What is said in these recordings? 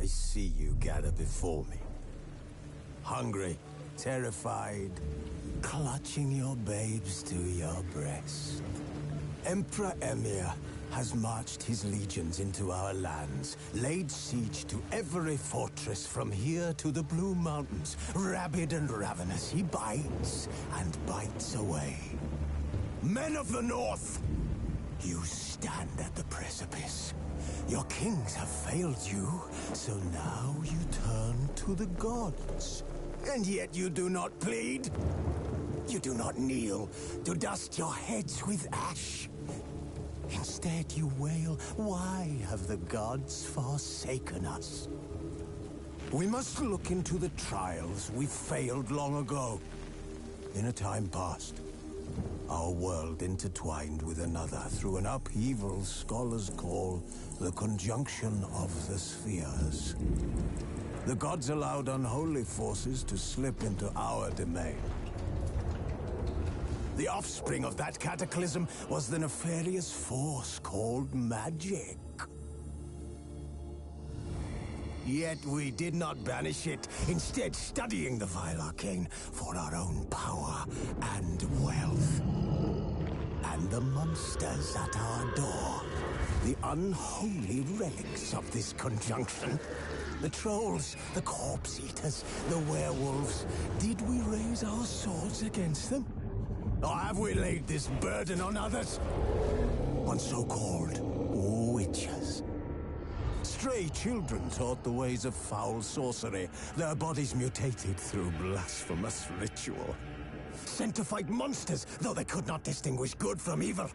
I see you gather before me. Hungry, terrified, clutching your babes to your breast. Emperor Emir has marched his legions into our lands, laid siege to every fortress from here to the Blue Mountains. Rabid and ravenous, he bites and bites away. Men of the North, you stand at the precipice. Your kings have failed you, so now you turn to the gods. And yet you do not plead. You do not kneel to dust your heads with ash. Instead you wail, why have the gods forsaken us? We must look into the trials we failed long ago. In a time past, our world intertwined with another through an upheaval scholars call the conjunction of the spheres. The gods allowed unholy forces to slip into our domain. The offspring of that cataclysm was the nefarious force called magic. Yet we did not banish it, instead studying the vile arcane for our own power and wealth. And the monsters at our door, the unholy relics of this conjunction. The trolls, the corpse-eaters, the werewolves. Did we raise our swords against them? Or have we laid this burden on others? On so-called witches. Stray children taught the ways of foul sorcery, their bodies mutated through blasphemous ritual. Sent to fight monsters, though they could not distinguish good from evil.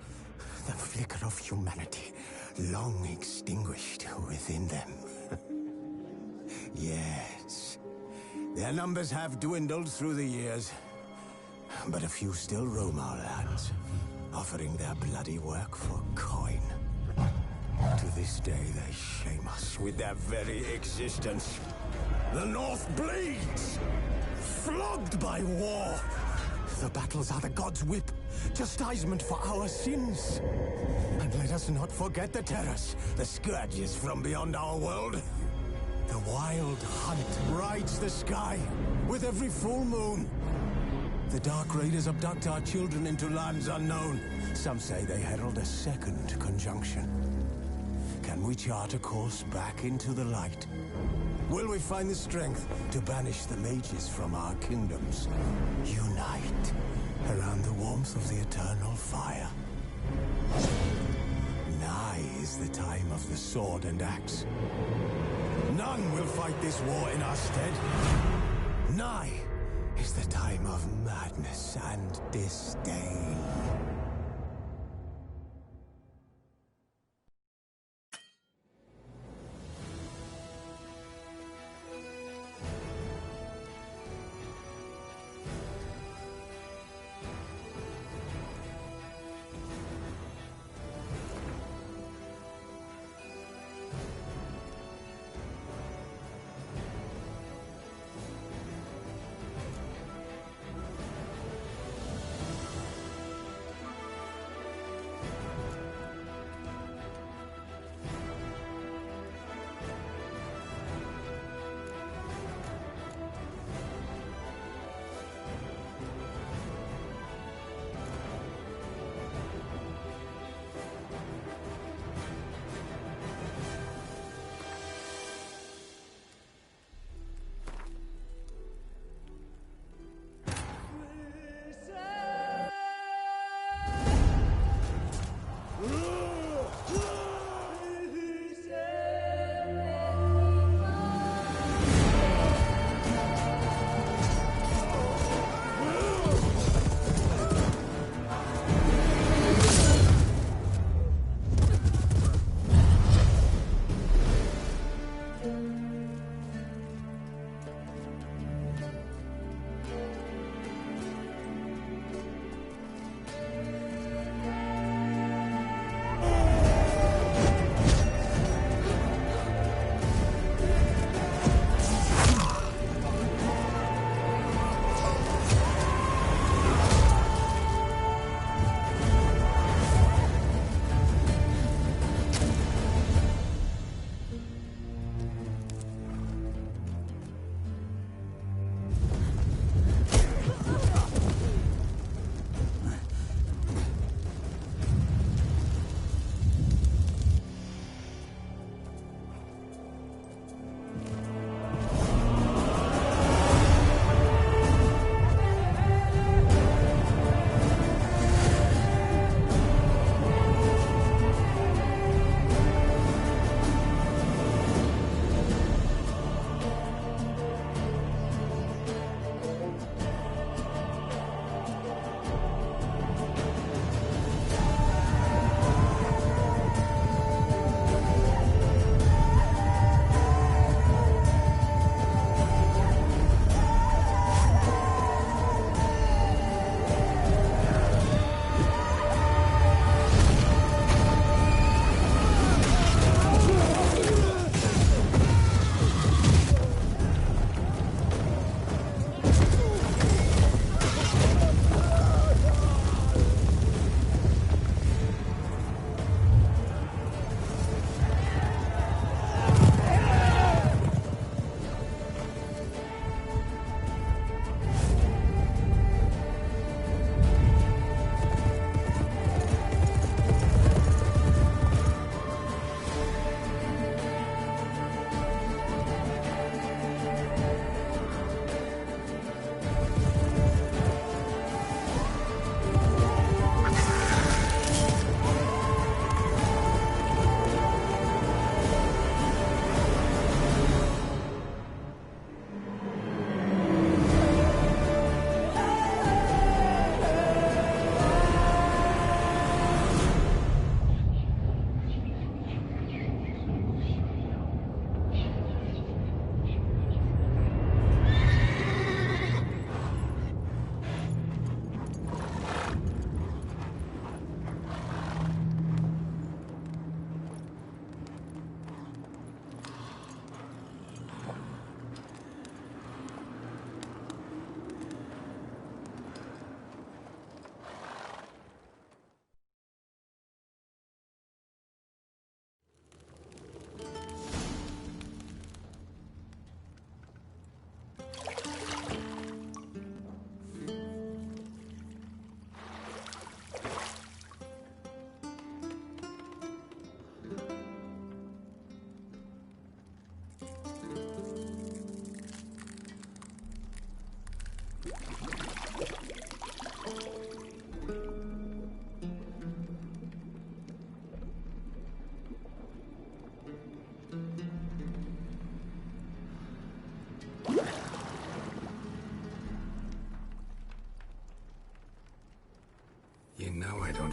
The flicker of humanity, long extinguished within them. Yes, their numbers have dwindled through the years. But a few still roam our lands, offering their bloody work for coin. To this day, they shame us with their very existence. The North bleeds, flogged by war. The battles are the gods' whip, chastisement for our sins. And let us not forget the terrors, the scourges from beyond our world. The wild hunt rides the sky with every full moon. The Dark Raiders abduct our children into lands unknown. Some say they herald a second conjunction. Can we chart a course back into the light? Will we find the strength to banish the mages from our kingdoms? Unite around the warmth of the eternal fire. Nigh is the time of the sword and axe. None will fight this war in our stead. Nigh is the time of madness and disdain.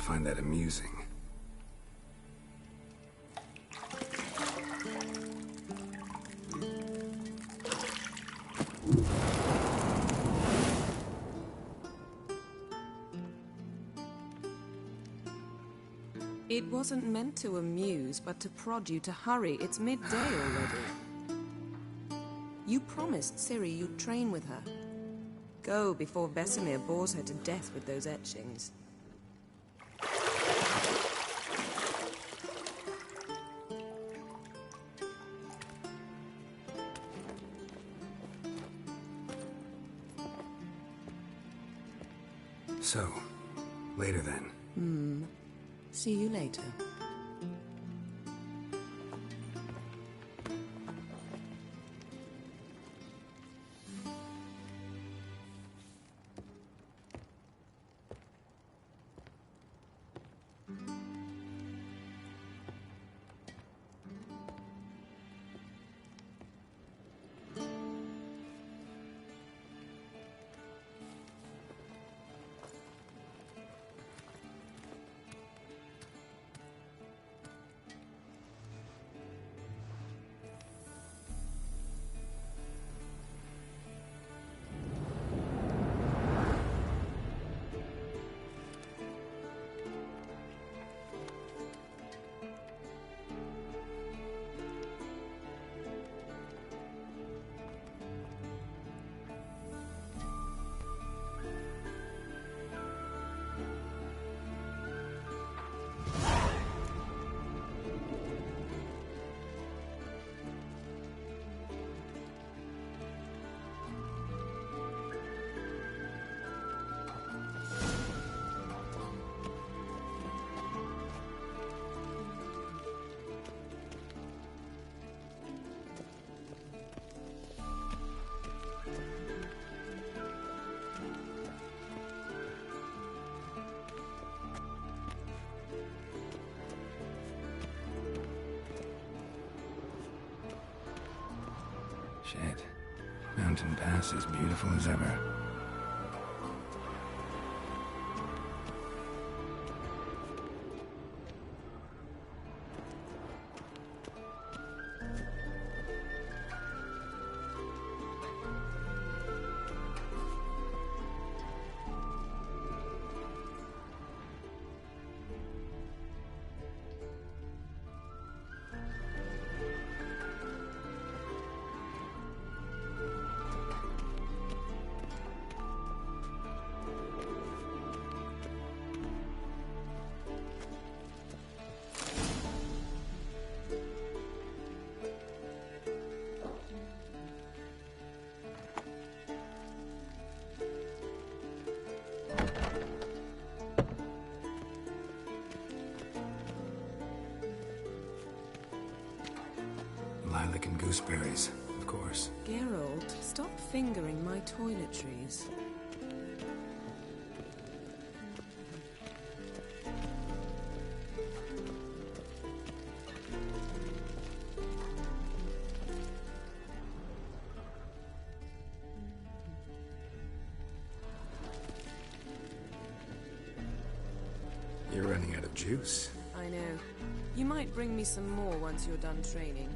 find that amusing. It wasn't meant to amuse, but to prod you to hurry. It's midday already. You promised Ciri you'd train with her. Go before Vesemir bores her to death with those etchings. So, later then. See you later. Shit. Mountain Pass as beautiful as ever. Lilac and gooseberries, of course. Geralt, stop fingering my toiletries. You're running out of juice. I know. You might bring me some more once you're done training.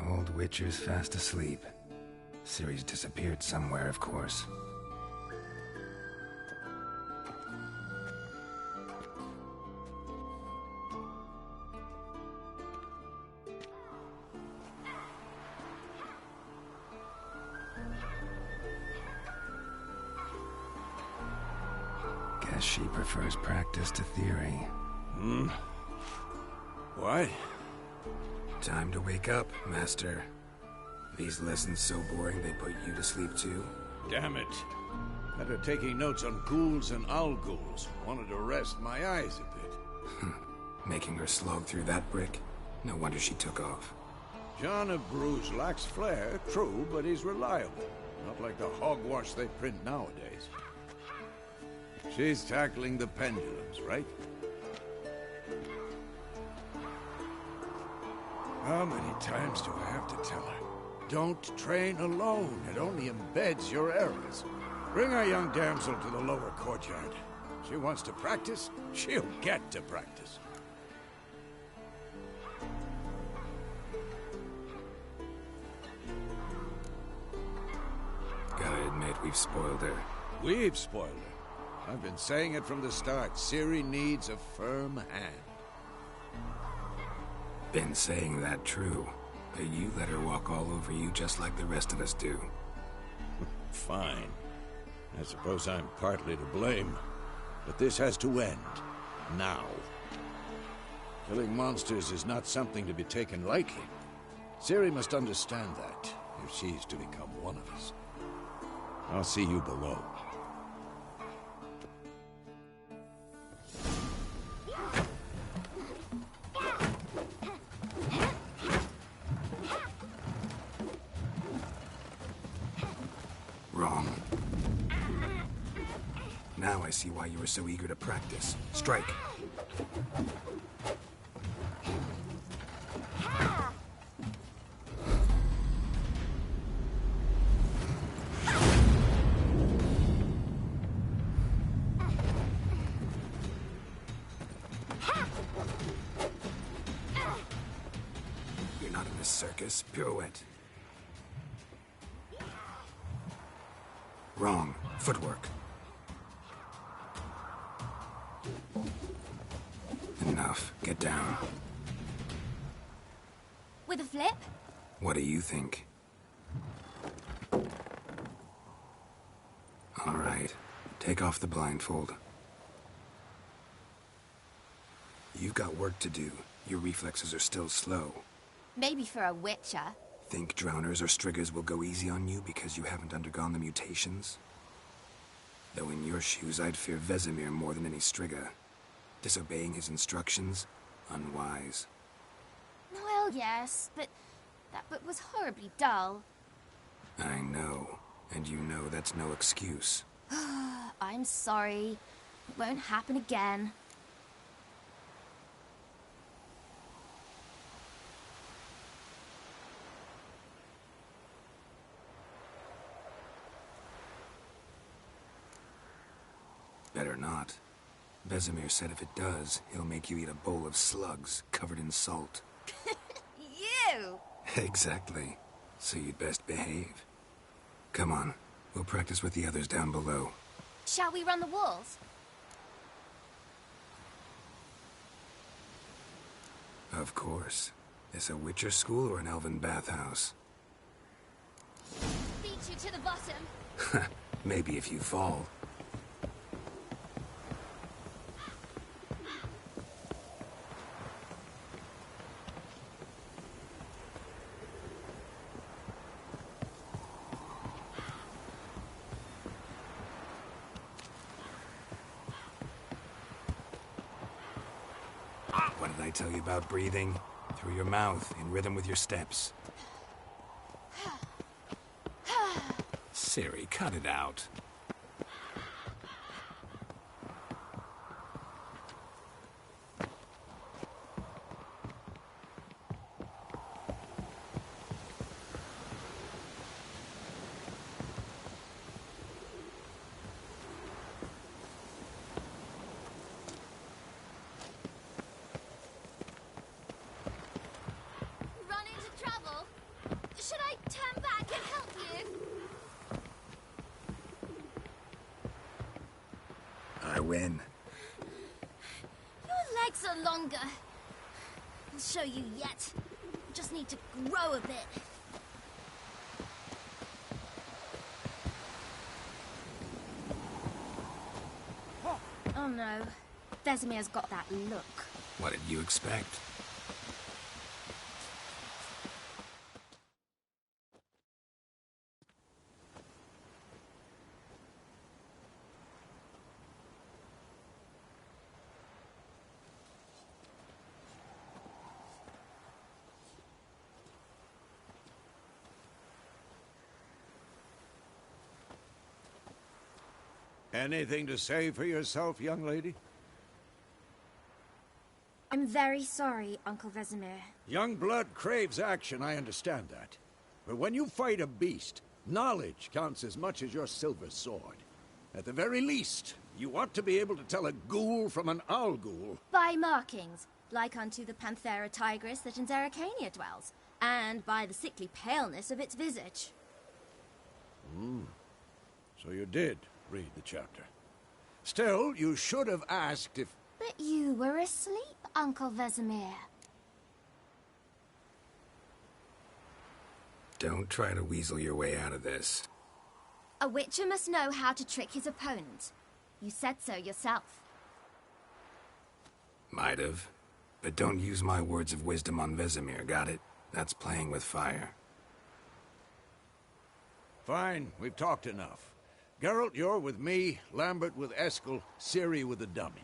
Old Witcher's fast asleep. Ciri's disappeared somewhere, of course. Guess she prefers practice to theory. Why? Time to wake up, Master. These lessons so boring they put you to sleep too? Damn it. After taking notes on ghouls and owl-ghouls, wanted to rest my eyes a bit. Making her slog through that brick? No wonder she took off. John of Bruges lacks flair, true, but he's reliable. Not like the hogwash they print nowadays. She's tackling the pendulums, right? How many times do I have to tell her? Don't train alone. It only embeds your errors. Bring our young damsel to the lower courtyard. She wants to practice, she'll get to practice. Gotta admit, we've spoiled her. We've spoiled her. I've been saying it from the start. Ciri needs a firm hand. Been saying that true, but you let her walk all over you just like the rest of us do. Fine. I suppose I'm partly to blame. But this has to end. Now. Killing monsters is not something to be taken lightly. Ciri must understand that, if she's to become one of us. I'll see you below. Wrong. Now I see why you were so eager to practice. Strike. You're not in a circus. Pirouette. Wrong. Footwork. Enough. Get down. With a flip? What do you think? All right. Take off the blindfold. You've got work to do. Your reflexes are still slow. Maybe for a witcher. Think drowners or striggers will go easy on you because you haven't undergone the mutations? Though in your shoes, I'd fear Vesemir more than any strigger. Disobeying his instructions? Unwise. Well, yes, but that book was horribly dull. I know. And you know that's no excuse. I'm sorry. It won't happen again. Better not. Vesemir said if it does, he'll make you eat a bowl of slugs covered in salt. You! Exactly. So you'd best behave. Come on. We'll practice with the others down below. Shall we run the walls? Of course. Is a Witcher school or an elven bathhouse? Beat you to the bottom. Maybe if you fall. What did I tell you about breathing? Through your mouth, in rhythm with your steps. Ciri, cut it out. Run into trouble? Should I turn back and help you? I win. Your legs are longer. I'll show you yet. Just need to grow a bit. Oh no. Vesemir's got that look. What did you expect? Anything to say for yourself, young lady? I'm very sorry, Uncle Vesemir. Young blood craves action, I understand that. But when you fight a beast, knowledge counts as much as your silver sword. At the very least, you ought to be able to tell a ghoul from an owl ghoul. By markings, like unto the Panthera tigris that in Zeracania dwells, and by the sickly paleness of its visage. So you did read the chapter. Still, you should have asked if... But you were asleep, Uncle Vesemir. Don't try to weasel your way out of this. A witcher must know how to trick his opponent. You said so yourself. Might have. But don't use my words of wisdom on Vesemir, got it? That's playing with fire. Fine, we've talked enough. Geralt, you're with me, Lambert with Eskel, Ciri with the dummy.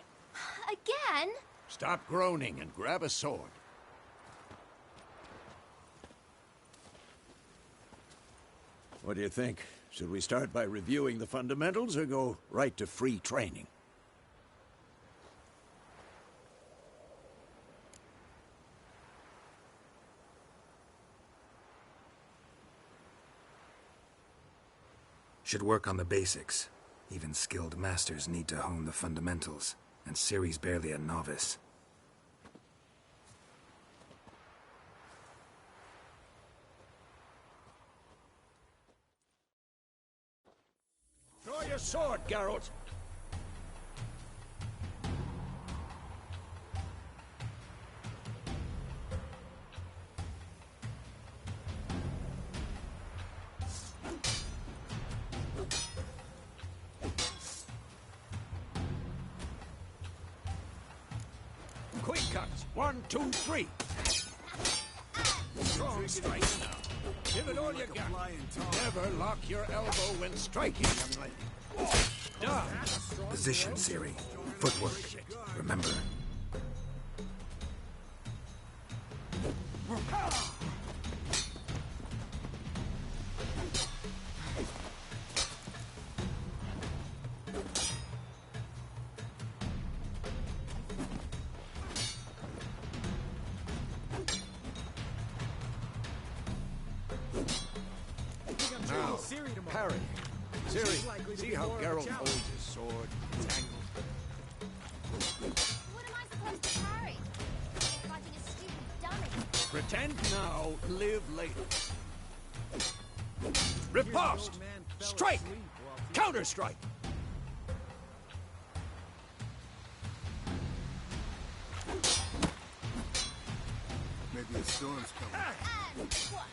Again? Stop groaning and grab a sword. What do you think? Should we start by reviewing the fundamentals or go right to free training? Should work on the basics. Even skilled masters need to hone the fundamentals, and Ciri's barely a novice. Draw your sword, Geralt! Quick cuts. 1, 2, 3. Strong strike now. Give it all you got. Never lock your elbow when striking, young lady. Done. Position, Ciri. Footwork. Remember. Now, parry. Ciri, see how Geralt holds his sword? It's angled. What am I supposed to parry? Fighting a stupid dummy. Pretend now, live later. Riposte! Strike! Counter-strike! Maybe a storm's coming. And what?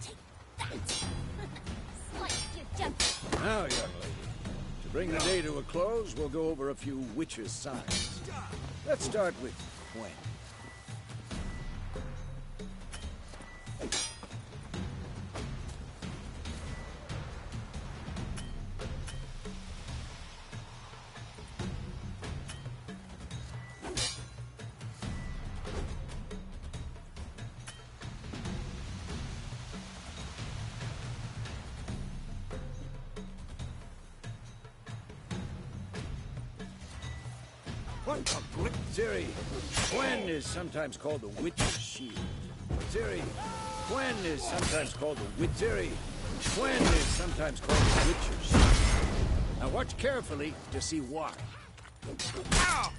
Take that! Slice your jump. Now, young lady, to bring the day to a close, we'll go over a few witches' signs. Let's start with Gwen. What a blip, Ciri. Gwen is sometimes called the Witch's Shield. Ciri. Gwen is sometimes called the Witch. Ciri. Gwen is sometimes called the Witch's Shield. Now watch carefully to see why. Ow!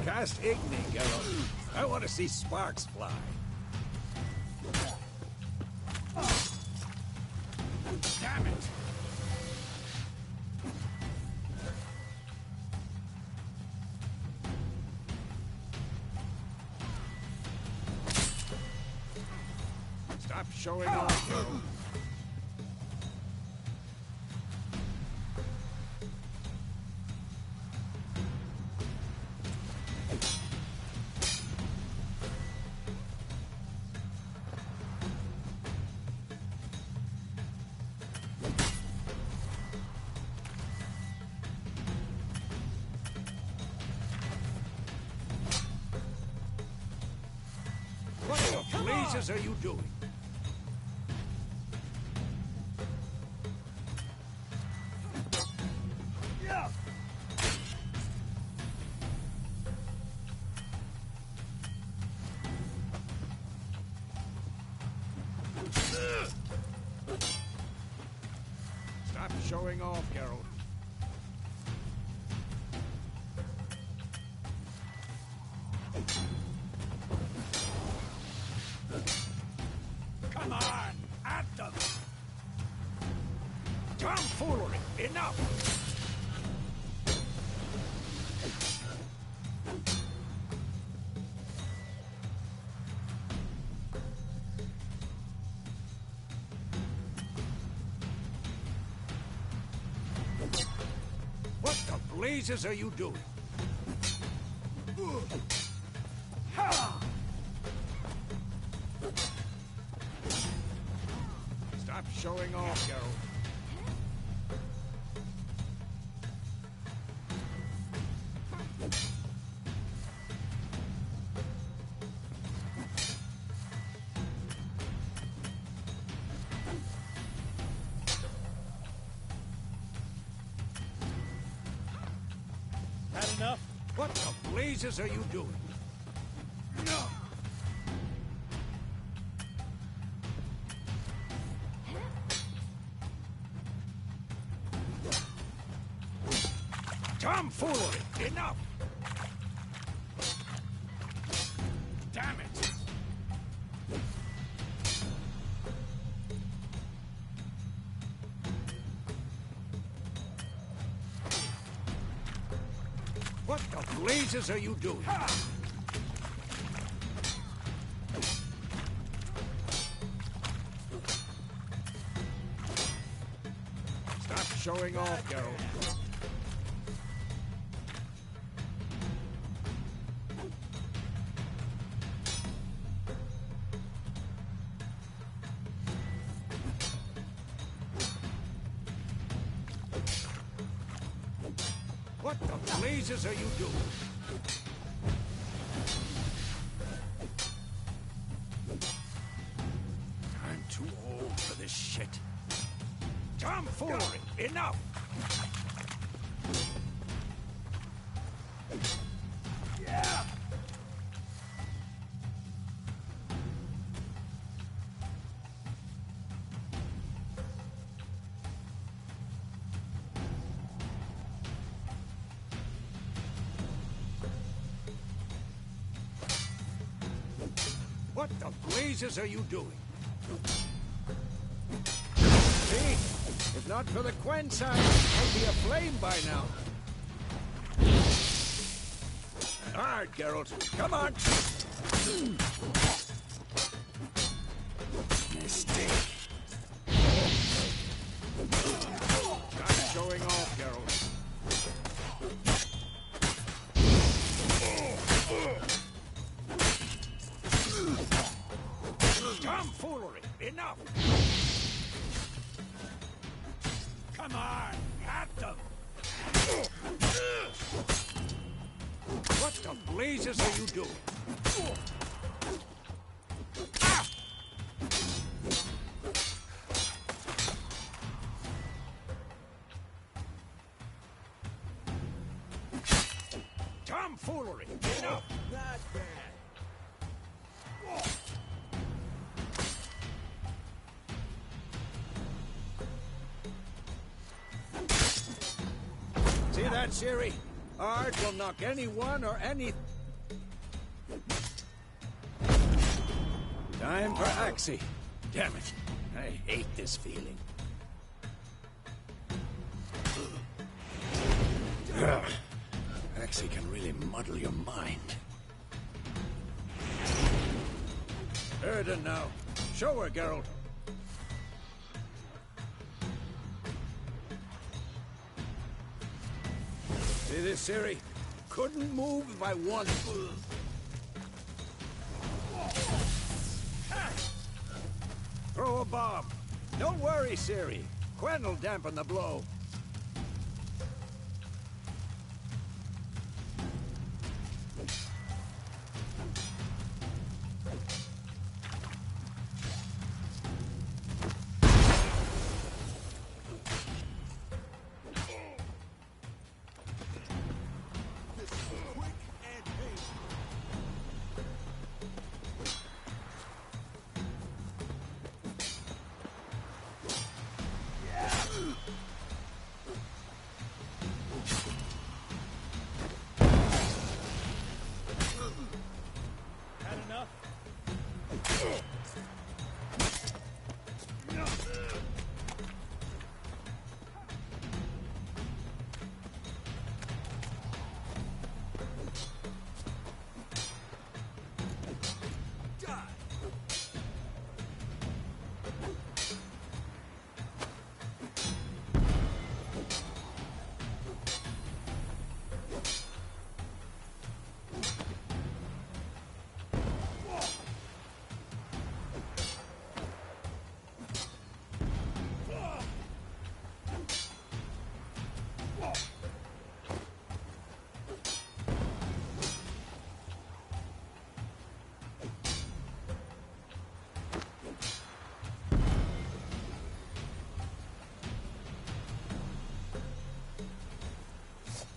Cast Igni, Geralt. I want to see sparks fly. Damn it! Stop showing off, Geralt. What the blazes are you doing? Stop showing off, Geralt. Come on, at them! Tomfoolery, enough! What the blazes are you doing? Stop showing off, Geralt. Had enough? What the blazes are you doing? Tomfoolery! Enough! Damn it! What the blazes are you doing? Stop showing off, Geralt. What the blazes are you doing? I'm too old for this shit. Tomfoolery! Enough! Yeah! What the blazes are you doing? See? If not for the Quen sign, I'd be aflame by now. Hard, Geralt. Come on. Mistake. Stop showing off, Geralt. Tomfoolery! Enough! Come on! At them! What the blazes are you doing? Ah! Tomfoolery! Enough! Not bad. See that, Ciri? Art will knock anyone or any... Time for Axie. Damn it. I hate this feeling. Axie can really muddle your mind. Erden now. Show her, Geralt. See this, Ciri? Couldn't move if I wanted. Throw a bomb. Don't worry, Ciri. Quen will dampen the blow.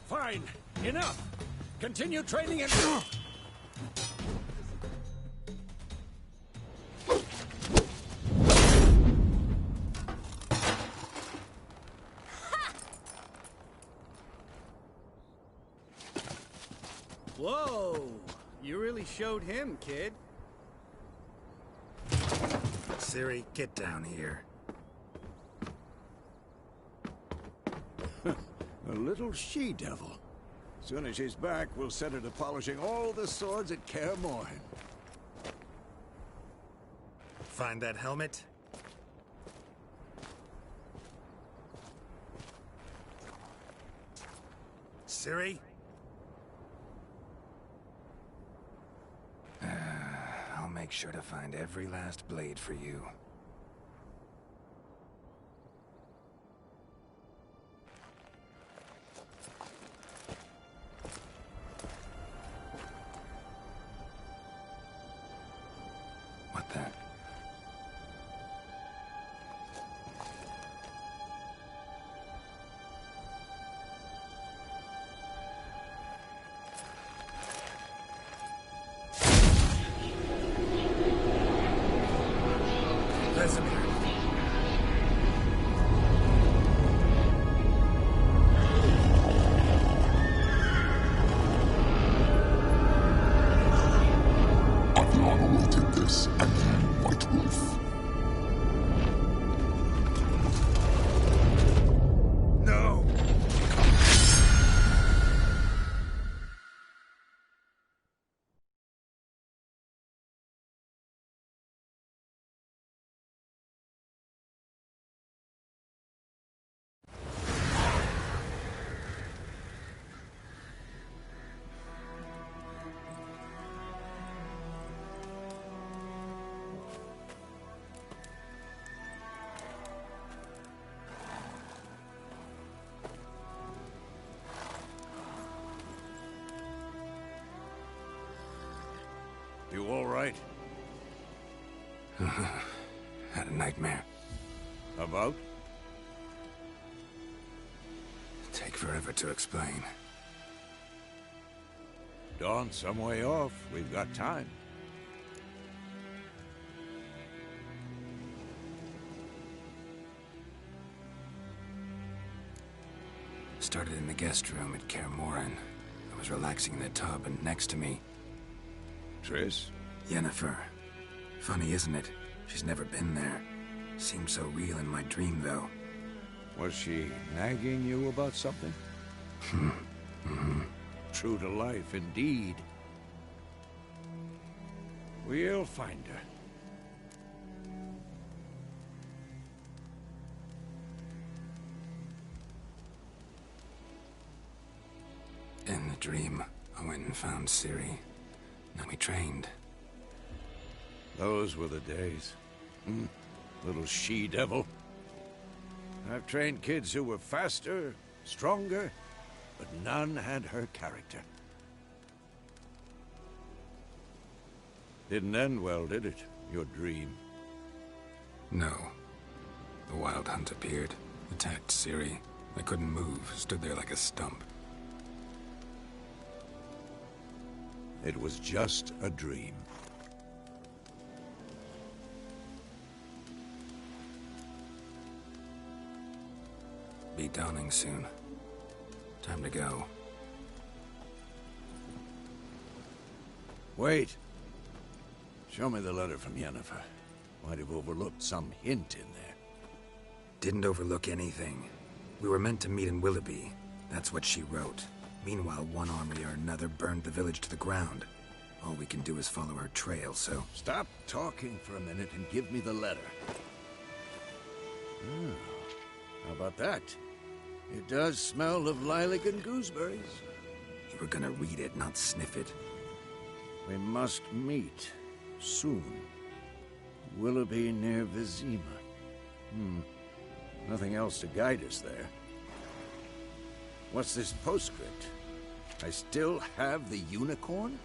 Fine. Enough. Continue training and... Whoa! You really showed him, kid. Ciri, get down here. A little she-devil. Soon as she's back, we'll set her to polishing all the swords at Kaer Morhen. Find that helmet? Ciri? I'll make sure to find every last blade for you. What the? Vesemir. I've long awaited this, and you, White Wolf. No! You all right? Had a nightmare. About? Take forever to explain. Dawn's some way off. We've got time. Started in the guest room at Kaer Morhen. I was relaxing in the tub, and next to me, Triss? Yennefer. Funny, isn't it? She's never been there. Seemed so real in my dream, though. Was she nagging you about something? True to life, indeed. We'll find her. In a dream, I went and found Ciri. Then we trained. Those were the days. Little she-devil. I've trained kids who were faster, stronger, but none had her character. Didn't end well, did it? Your dream? No. The Wild Hunt appeared, attacked Ciri. I couldn't move, stood there like a stump. It was just a dream. Be dawning soon. Time to go. Wait. Show me the letter from Yennefer. Might have overlooked some hint in there. Didn't overlook anything. We were meant to meet in Willoughby. That's what she wrote. Meanwhile, one army or another burned the village to the ground. All we can do is follow her trail, so... Stop talking for a minute and give me the letter. How about that? It does smell of lilac and gooseberries. You were gonna read it, not sniff it. We must meet. Soon. Willoughby near Vizima. Nothing else to guide us there. What's this postscript? I still have the unicorn?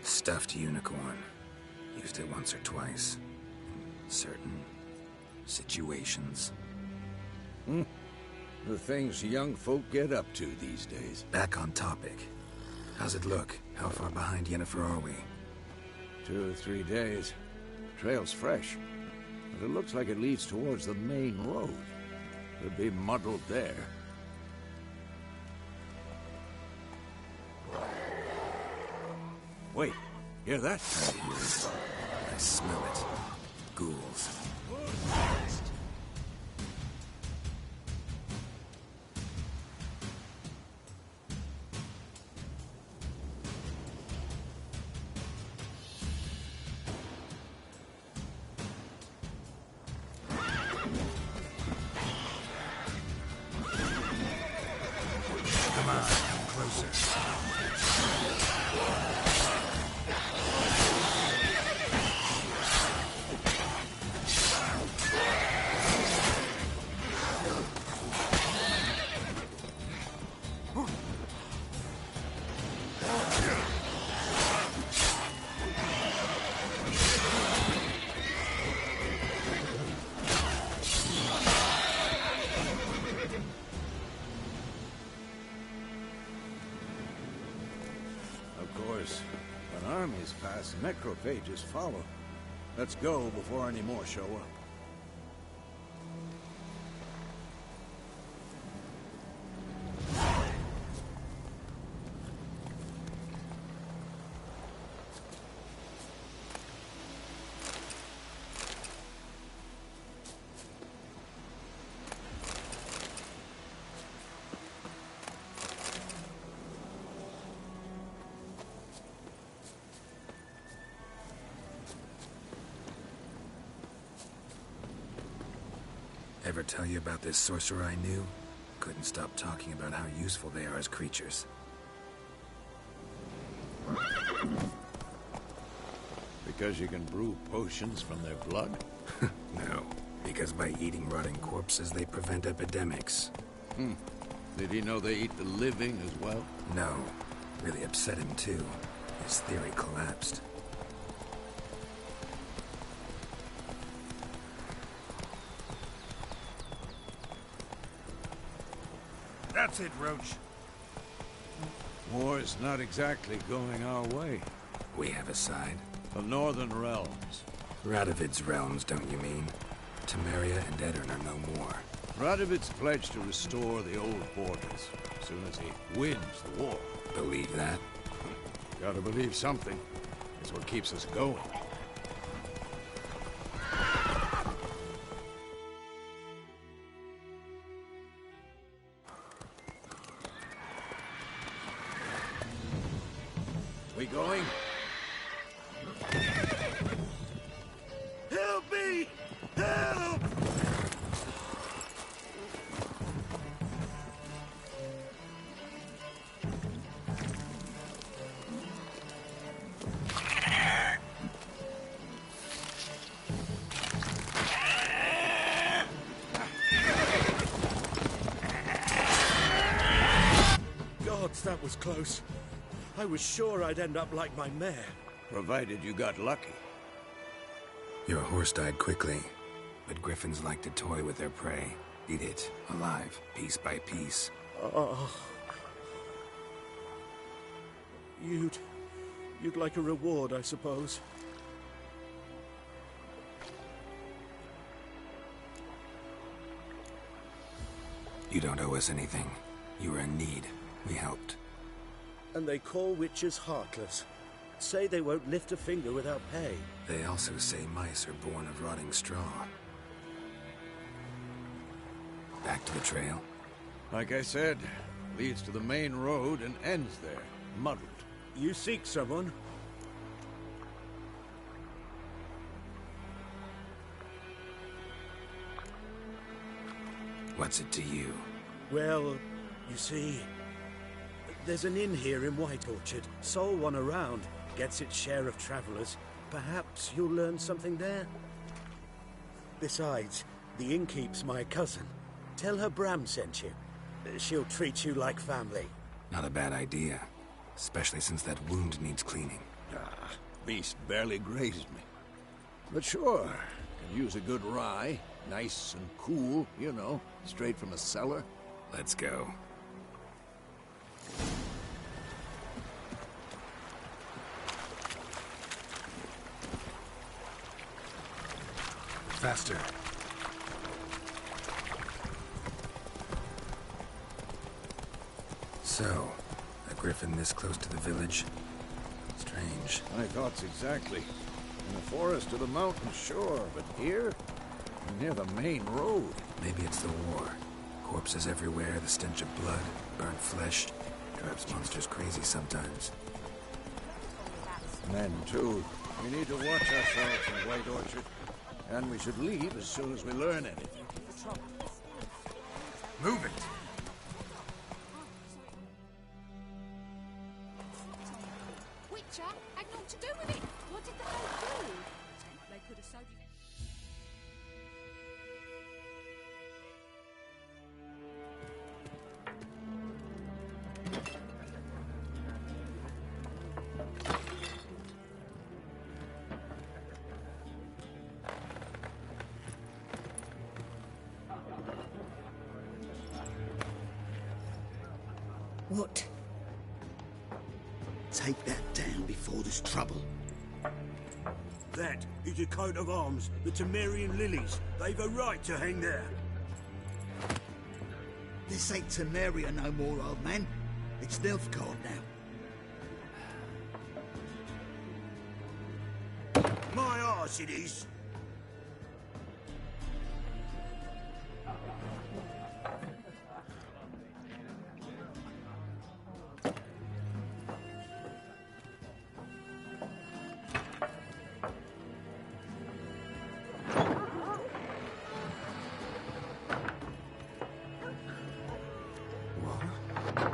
Stuffed unicorn. Used it once or twice. In certain situations. The things young folk get up to these days. Back on topic. How's it look? How far behind Yennefer are we? 2 or 3 days. Trail's fresh, but it looks like it leads towards the main road. Could be muddled there. Wait, hear that? I hear it. I smell it. Ghouls. Come on, come closer. Of course, when armies pass, necrophages follow. Let's go before any more show up. Ever tell you about this sorcerer I knew? Couldn't stop talking about how useful they are as creatures. Because you can brew potions from their blood? No, because by eating rotting corpses, they prevent epidemics. Did he know they eat the living as well? No, really upset him too. His theory collapsed. That's it, Roach. War's not exactly going our way. We have a side. The Northern Realms. Radovid's realms, don't you mean? Temeria and Edirn are no more. Radovid's pledged to restore the old borders as soon as he wins the war. Believe that? Gotta believe something. It's what keeps us going. We going? Help me! Help! That was close. I was sure I'd end up like my mare. Provided you got lucky. Your horse died quickly, but griffins like to toy with their prey. Eat it, alive, piece by piece. Oh. You'd like a reward, I suppose. You don't owe us anything. You were in need. We helped. And they call witches heartless. Say they won't lift a finger without pay. They also say mice are born of rotting straw. Back to the trail? Like I said, leads to the main road and ends there, muddled. You seek someone? What's it to you? Well, you see, there's an inn here in White Orchard. Sole one around. Gets its share of travelers. Perhaps you'll learn something there? Besides, the innkeep's my cousin. Tell her Bram sent you. She'll treat you like family. Not a bad idea. Especially since that wound needs cleaning. Ah, beast barely grazed me. But sure, could use a good rye. Nice and cool, you know, straight from a cellar. Let's go. Faster. So, a griffin this close to the village? Strange. My thoughts exactly. In the forest or the mountain, sure, but here? Near the main road. Maybe it's the war. Corpses everywhere, the stench of blood, burnt flesh. Drives monsters crazy sometimes. Men, too. We need to watch ourselves in White Orchard. And we should leave as soon as we learn anything. Move it! Witcher had naught to do with it. What did the hell do? They could have sewed it. What? Take that down before there's trouble. That is a coat of arms, the Temerian lilies. They've a right to hang there. This ain't Temeria no more, old man. It's Nilfgaard now. My arse it is.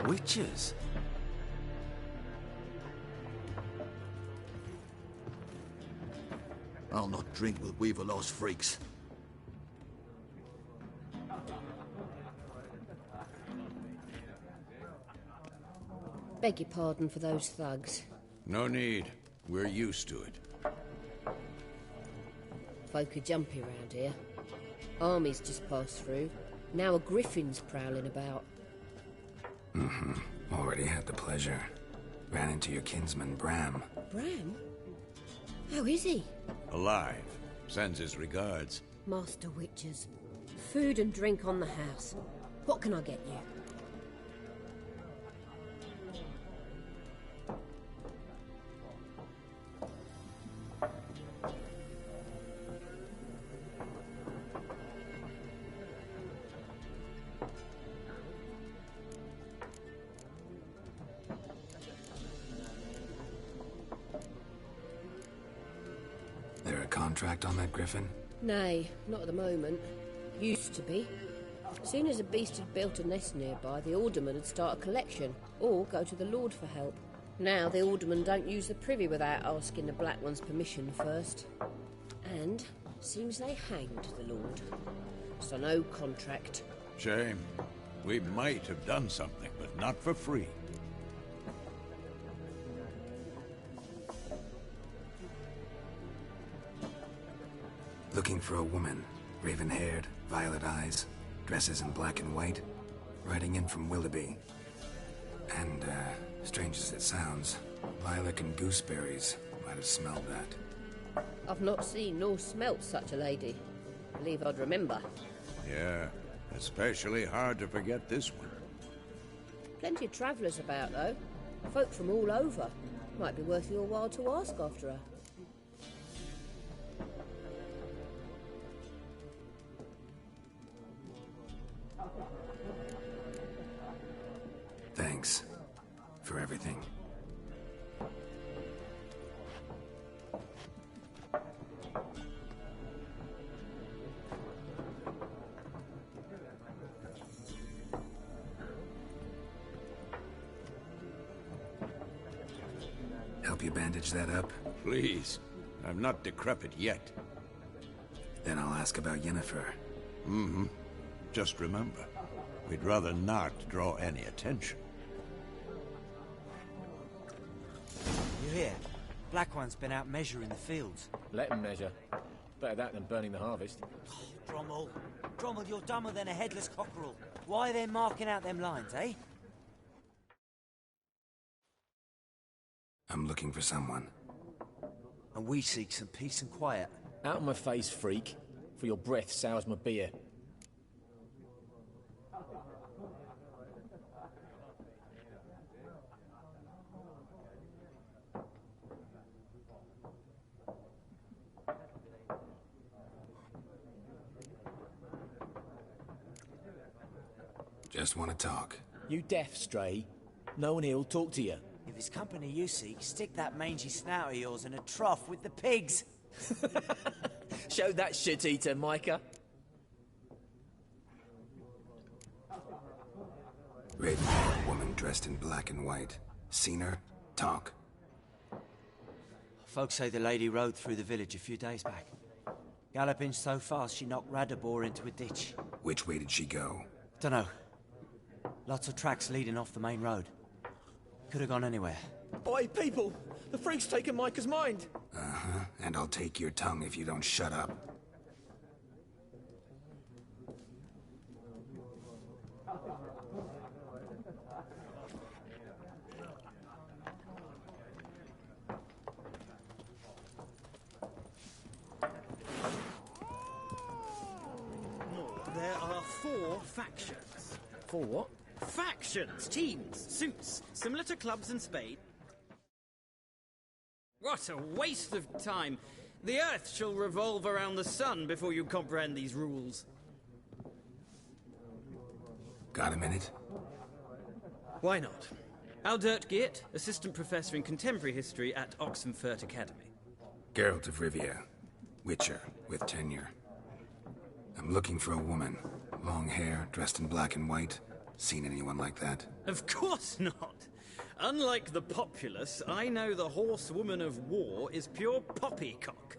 Witches? I'll not drink with Weaver-lost freaks. Beg your pardon for those thugs. No need. We're used to it. Folk are jumpy around here. Armies just passed through. Now a griffin's prowling about. Already had the pleasure. Ran into your kinsman, Bram. Bram? How is he? Alive. Sends his regards. Master Witchers. Food and drink on the house. What can I get you? There a contract on that griffin? Nay, not at the moment. Used to be. Soon as a beast had built a nest nearby, the alderman would start a collection, or go to the Lord for help. Now the alderman don't use the privy without asking the Black One's permission first. And seems they hanged the Lord. So no contract. Shame. We might have done something, but not for free. Looking for a woman. Raven-haired, violet eyes, dresses in black and white, riding in from Willoughby. And, strange as it sounds, lilac and gooseberries might have smelled that. I've not seen nor smelt such a lady. Believe I'd remember. Yeah, especially hard to forget this one. Plenty of travellers about, though. Folk from all over. Might be worth your while to ask after her. Thanks for everything. Help you bandage that up? Please. I'm not decrepit yet. Then I'll ask about Yennefer. Mm-hmm. Just remember, we'd rather not draw any attention. You hear? Black One's been out measuring the fields. Let him measure. Better that than burning the harvest. Drommel. Drommel, you're dumber than a headless cockerel. Why are they marking out them lines, eh? I'm looking for someone. And we seek some peace and quiet. Out of my face, freak. For your breath sours my beer. Just want to talk. You deaf, Stray? No one here'll talk to you. If it's company you seek, stick that mangy snout of yours in a trough with the pigs. Show that shit-eater, Micah. Raven-haired woman dressed in black and white. Seen her? Talk. Folks say the lady rode through the village a few days back. Galloping so fast she knocked Radabor into a ditch. Which way did she go? Dunno. Lots of tracks leading off the main road. Could have gone anywhere. Oi, people! The freak's taken Micah's mind! Uh-huh, and I'll take your tongue if you don't shut up. There are 4 factions. 4 what? Factions, teams, suits, similar to clubs in Spain. What a waste of time! The Earth shall revolve around the sun before you comprehend these rules. Got a minute? Why not? Aldert Geert, Assistant Professor in Contemporary History at Oxenfurt Academy. Geralt of Rivia. Witcher, with tenure. I'm looking for a woman. Long hair, dressed in black and white. Seen anyone like that? Of course not! Unlike the populace, I know the horsewoman of war is pure poppycock.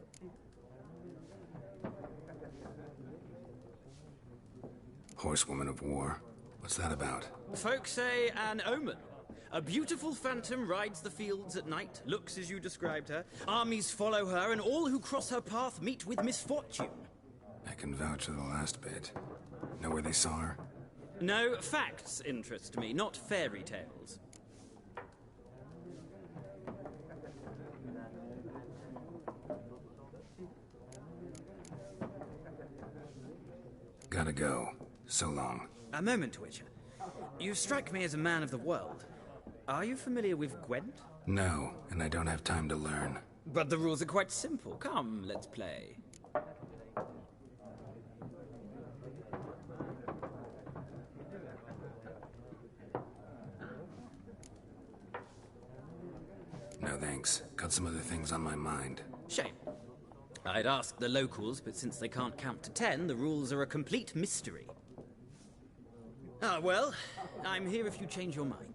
Horsewoman of war? What's that about? Folk say an omen. A beautiful phantom rides the fields at night, looks as you described her. Armies follow her, and all who cross her path meet with misfortune. I can vouch for the last bit. Know where they saw her? No, facts interest me, not fairy tales. Gotta go. So long. A moment, Witcher. You strike me as a man of the world. Are you familiar with Gwent? No, and I don't have time to learn. But the rules are quite simple. Come, let's play. No thanks. Got some other things on my mind. Shame. I'd ask the locals, but since they can't count to 10, the rules are a complete mystery. Ah, well, I'm here if you change your mind.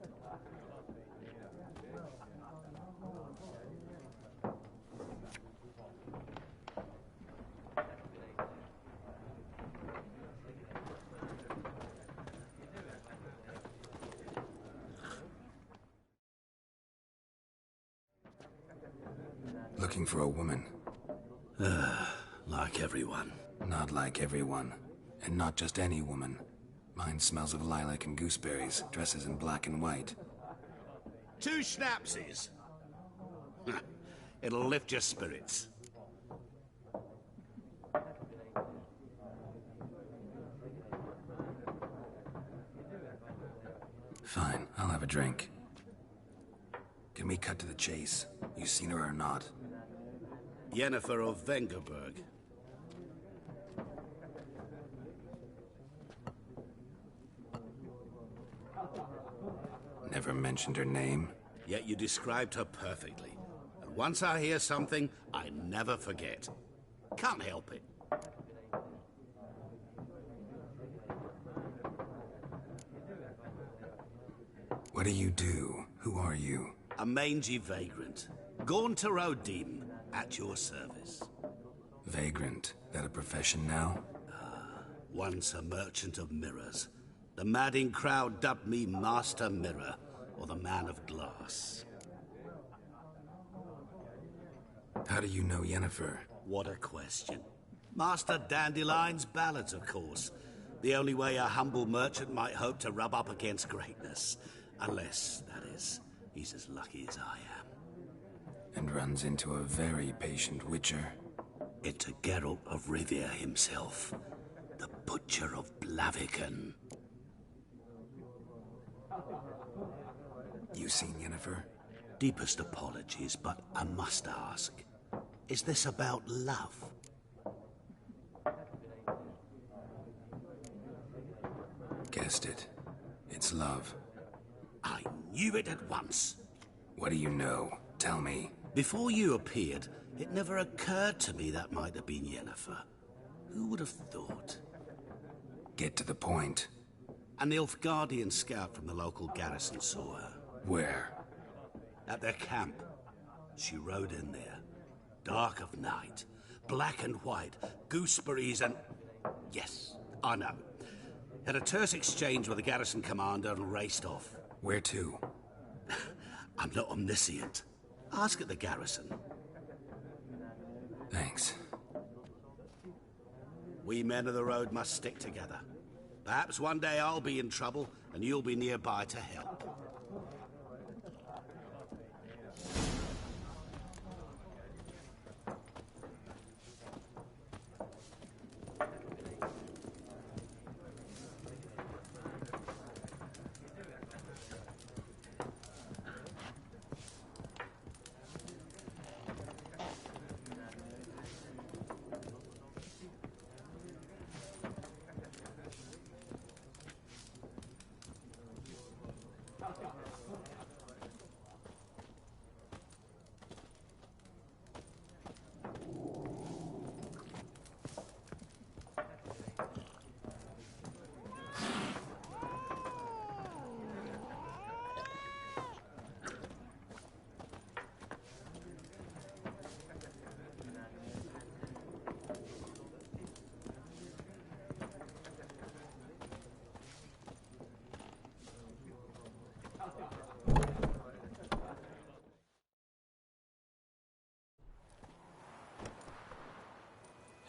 Looking for a woman. Like everyone. Not like everyone. And not just any woman. Mine smells of lilac and gooseberries, dresses in black and white. 2 schnapsies. It'll lift your spirits. Fine, I'll have a drink. Can we cut to the chase? You seen her or not? Yennefer of Vengerberg. Never mentioned her name. Yet you described her perfectly. And once I hear something, I never forget. Can't help it. What do you do? Who are you? A mangy vagrant. Gone to Rodim, at your service. Vagrant. That a profession now? Once a merchant of mirrors. The madding crowd dubbed me Master Mirror, or the Man of Glass. How do you know Yennefer? What a question. Master Dandelion's ballads, of course. The only way a humble merchant might hope to rub up against greatness. Unless, that is, he's as lucky as I am. And runs into a very patient witcher. It's a Geralt of Rivia himself. The Butcher of Blaviken. You seen Yennefer? Deepest apologies, but I must ask. Is this about love? Guessed it. It's love. I knew it at once. What do you know? Tell me. Before you appeared, it never occurred to me that might have been Yennefer. Who would have thought? Get to the point. An Nilfgaardian scout from the local garrison saw her. Where? At their camp. She rode in there. Dark of night. Black and white. Gooseberries and... Yes, I know. Had a terse exchange with the garrison commander and raced off. Where to? I'm not omniscient. Ask at the garrison. Thanks. We men of the road must stick together. Perhaps one day I'll be in trouble and you'll be nearby to help.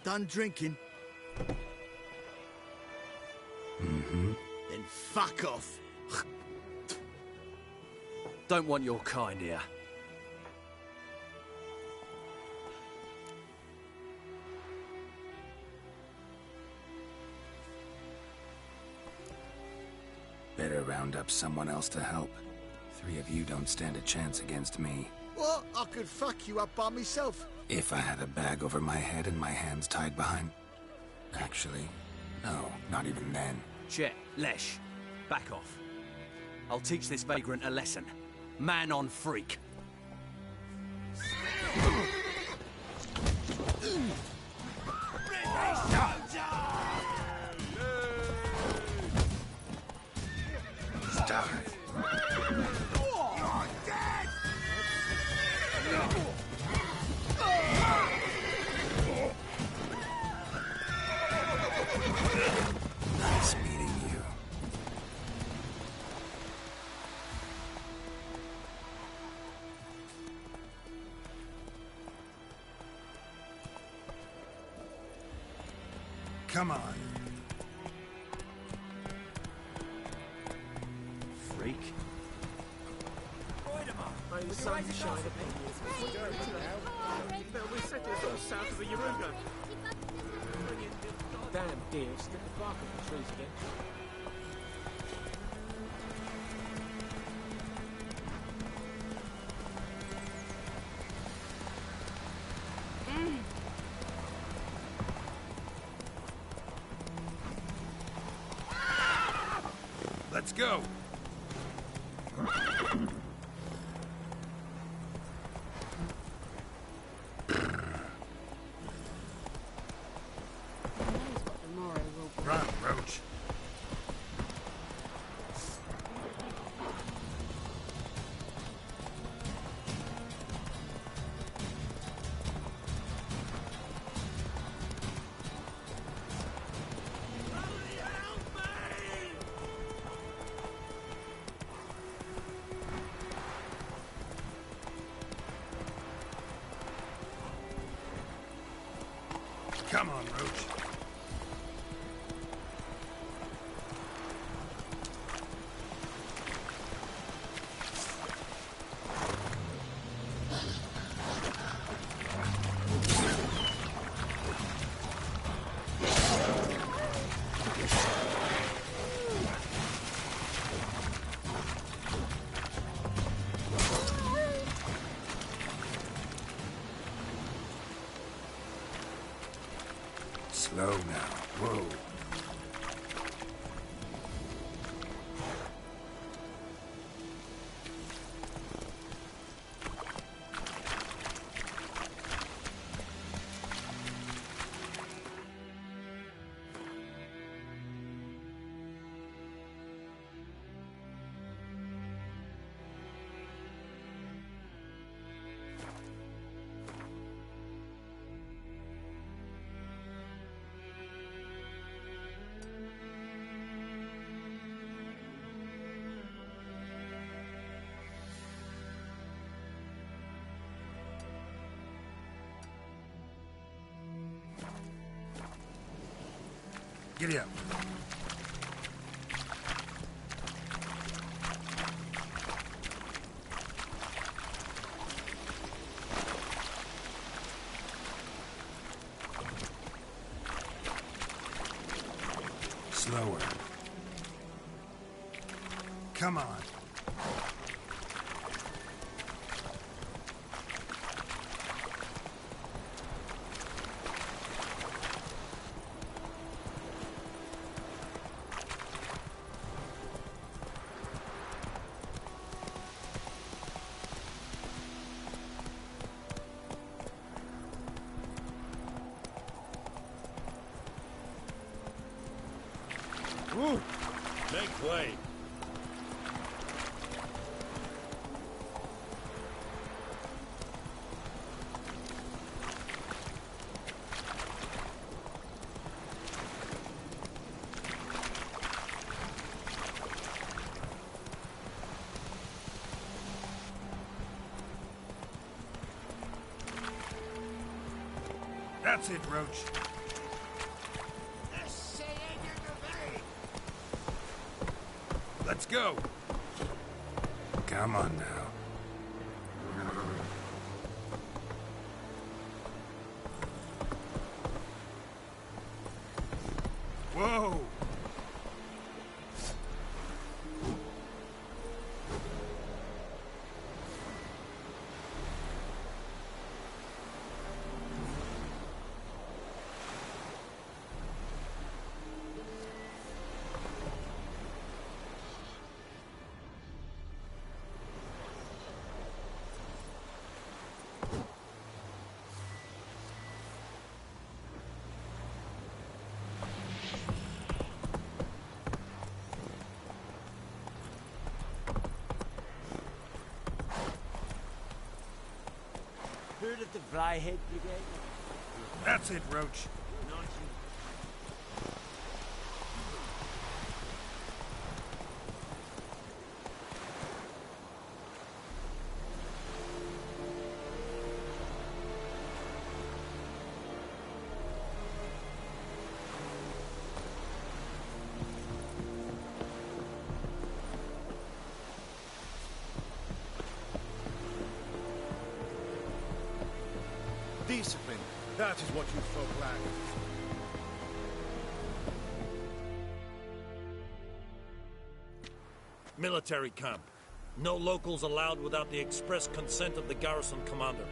Done drinking? Mm-hmm. Then fuck off. Don't want your kind here. Better round up someone else to help. 3 of you don't stand a chance against me. What? I could fuck you up by myself. If I had a bag over my head and my hands tied behind... Actually, no, not even then. Chet, Lesh, back off. I'll teach this vagrant a lesson. Man on freak. Stop. Nice meeting you. Come on. Freak. May the sun shine upon you. We're settlers all south of the Yaruga. Damn deer, stick the bark on the trees again. Let's go. Run, Roach. Come on, Roach. Slow now. Whoa. Giddy up. Slower. Come on. Woo! Make way. That's it, Roach. Let's go. Come on now. Whoa! Heard of the Flyhead Brigade? That's it, Roach. Discipline. That is what you folk lack. Military camp. No locals allowed without the express consent of the garrison commander.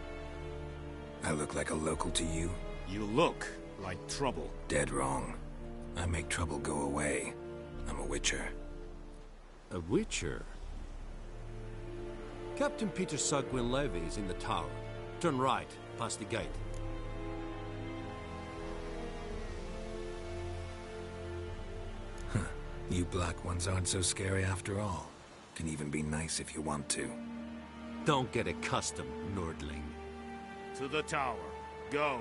I look like a local to you? You look like trouble. Dead wrong. I make trouble go away. I'm a witcher. A witcher? Captain Peter Sagwin Levy is in the tower. Turn right, past the gate. You black ones aren't so scary after all. Can even be nice if you want to. Don't get accustomed, Nordling. To the tower. Go.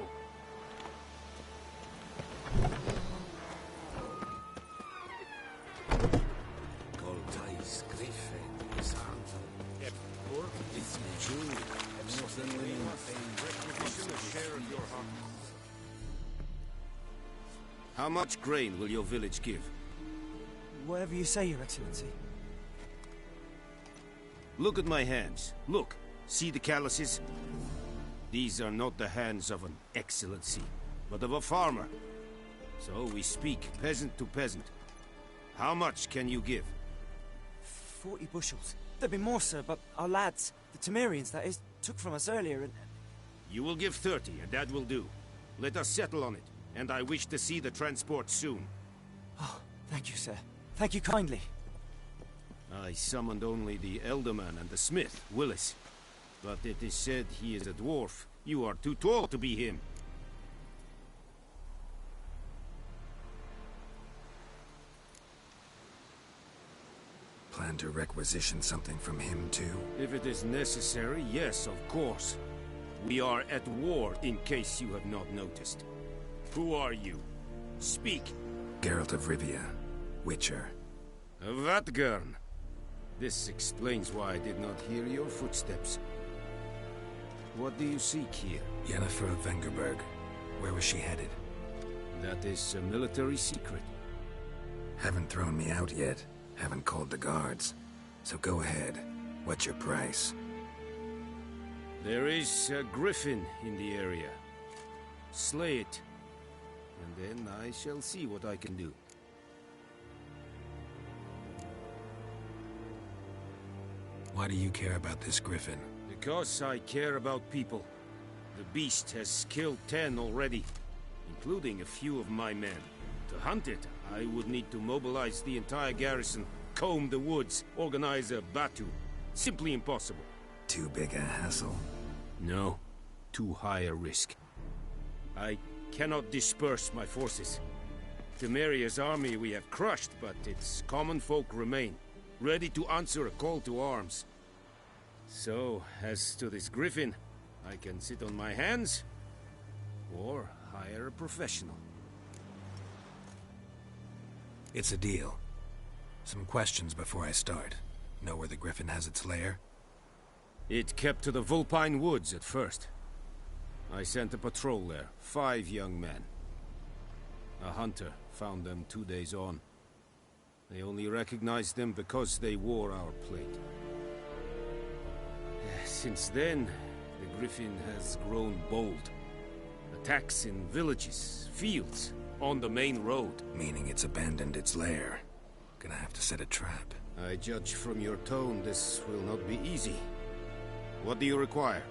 Goltais Griffin, Santo. It's How much grain will your village give? Whatever you say, Your Excellency. Look at my hands. Look. See the calluses? These are not the hands of an excellency, but of a farmer. So we speak peasant to peasant. How much can you give? 40 bushels. There'd be more, sir, but our lads, the Temerians, that is, took from us earlier and... You will give 30, and that will do. Let us settle on it, and I wish to see the transport soon. Oh, thank you, sir. Thank you kindly. I summoned only the Elderman and the smith, Willis. But it is said he is a dwarf. You are too tall to be him. Plan to requisition something from him, too? If it is necessary, yes, of course. We are at war, in case you have not noticed. Who are you? Speak! Geralt of Rivia, Witcher. Vatgern. This explains why I did not hear your footsteps. What do you seek here? Yennefer of Vengerberg. Where was she headed? That is a military secret. Haven't thrown me out yet. Haven't called the guards. So go ahead. What's your price? There is a griffin in the area. Slay it. And then I shall see what I can do. Why do you care about this griffin? Because I care about people. The beast has killed 10 already, including a few of my men. To hunt it, I would need to mobilize the entire garrison, comb the woods, organize a batu. Simply impossible. Too big a hassle? No. Too high a risk. I cannot disperse my forces. Temeria's army we have crushed, but its common folk remain, ready to answer a call to arms. So, as to this griffin, I can sit on my hands, or hire a professional. It's a deal. Some questions before I start. Know where the griffin has its lair? It kept to the Vulpine Woods at first. I sent a patrol there, 5 young men. A hunter found them 2 days on. They only recognized them because they wore our plate. Since then, the griffin has grown bold. Attacks in villages, fields, on the main road. Meaning it's abandoned its lair. Gonna have to set a trap. I judge from your tone this will not be easy. What do you require?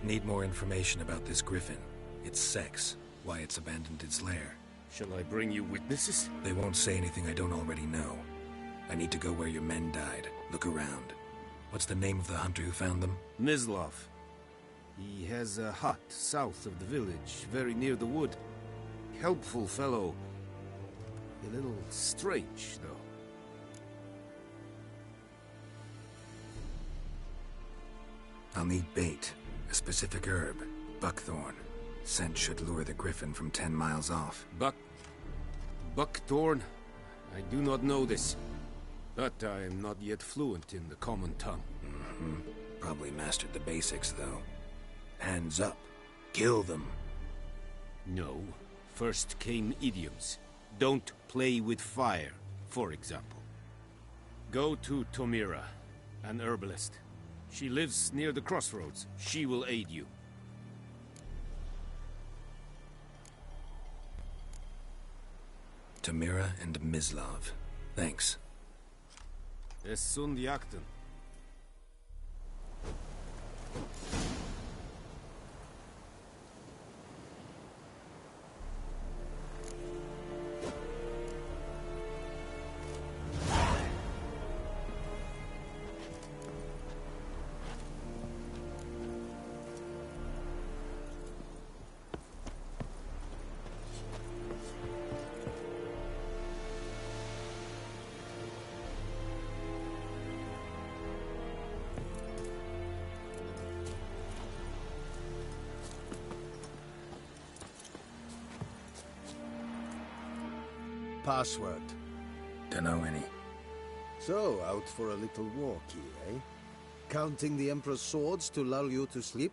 Need more information about this griffin. Its sex, why it's abandoned its lair. Shall I bring you witnesses? They won't say anything I don't already know. I need to go where your men died. Look around. What's the name of the hunter who found them? Mislav. He has a hut south of the village, very near the wood. Helpful fellow. A little strange, though. I'll need bait. A specific herb. Buckthorn. Scent should lure the griffin from 10 miles off. Buckthorn? I do not know this. But I am not yet fluent in the common tongue. Probably mastered the basics, though. Hands up. Kill them. No. First came idioms. Don't play with fire, for example. Go to Tomira. an herbalist. She lives near the crossroads. She will aid you. Tamira and Mislav. Thanks. Es sunt jakten. Password. Dunno any. So, out for a little walkie, eh? Counting the Emperor's swords to lull you to sleep?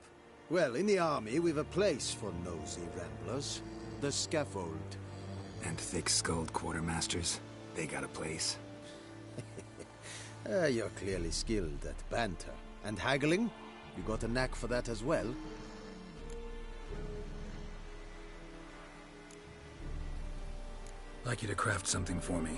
Well, in the army, we've a place for nosy ramblers. The scaffold. And thick-skulled quartermasters? They got a place? You're clearly skilled at banter. And haggling? You got a knack for that as well? Like you to craft something for me.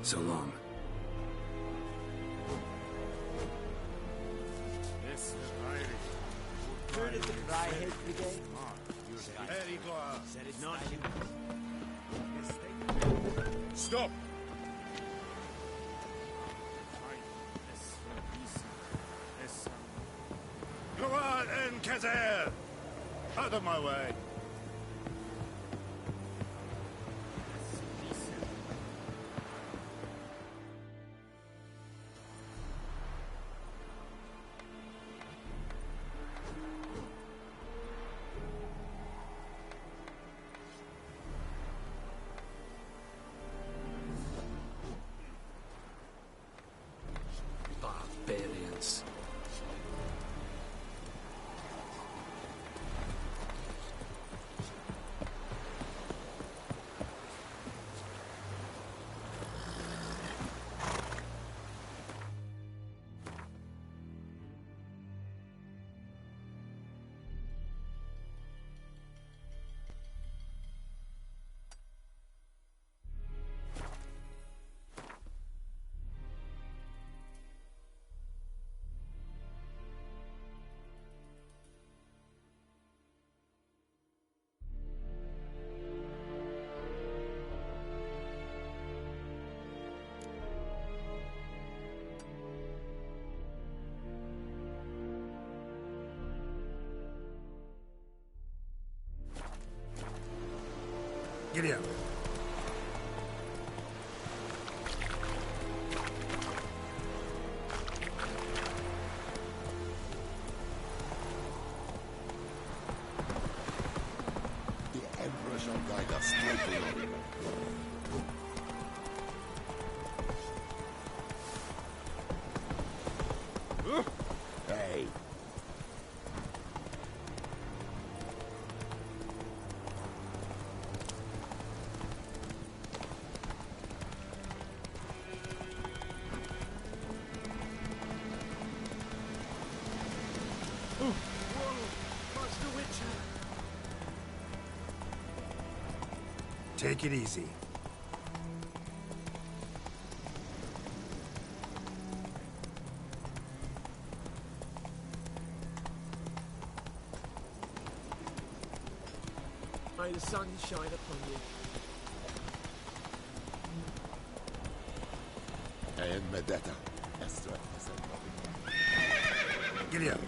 So long. Heard of the Fryhead Brigade? Very good. Said it's not you. Stop! Go on, Enkazer! Out of my way! Barbarians. Giddy up. The Emperor shall guide us straight Hey. Take it easy. May the sun shine upon you. Giddy up.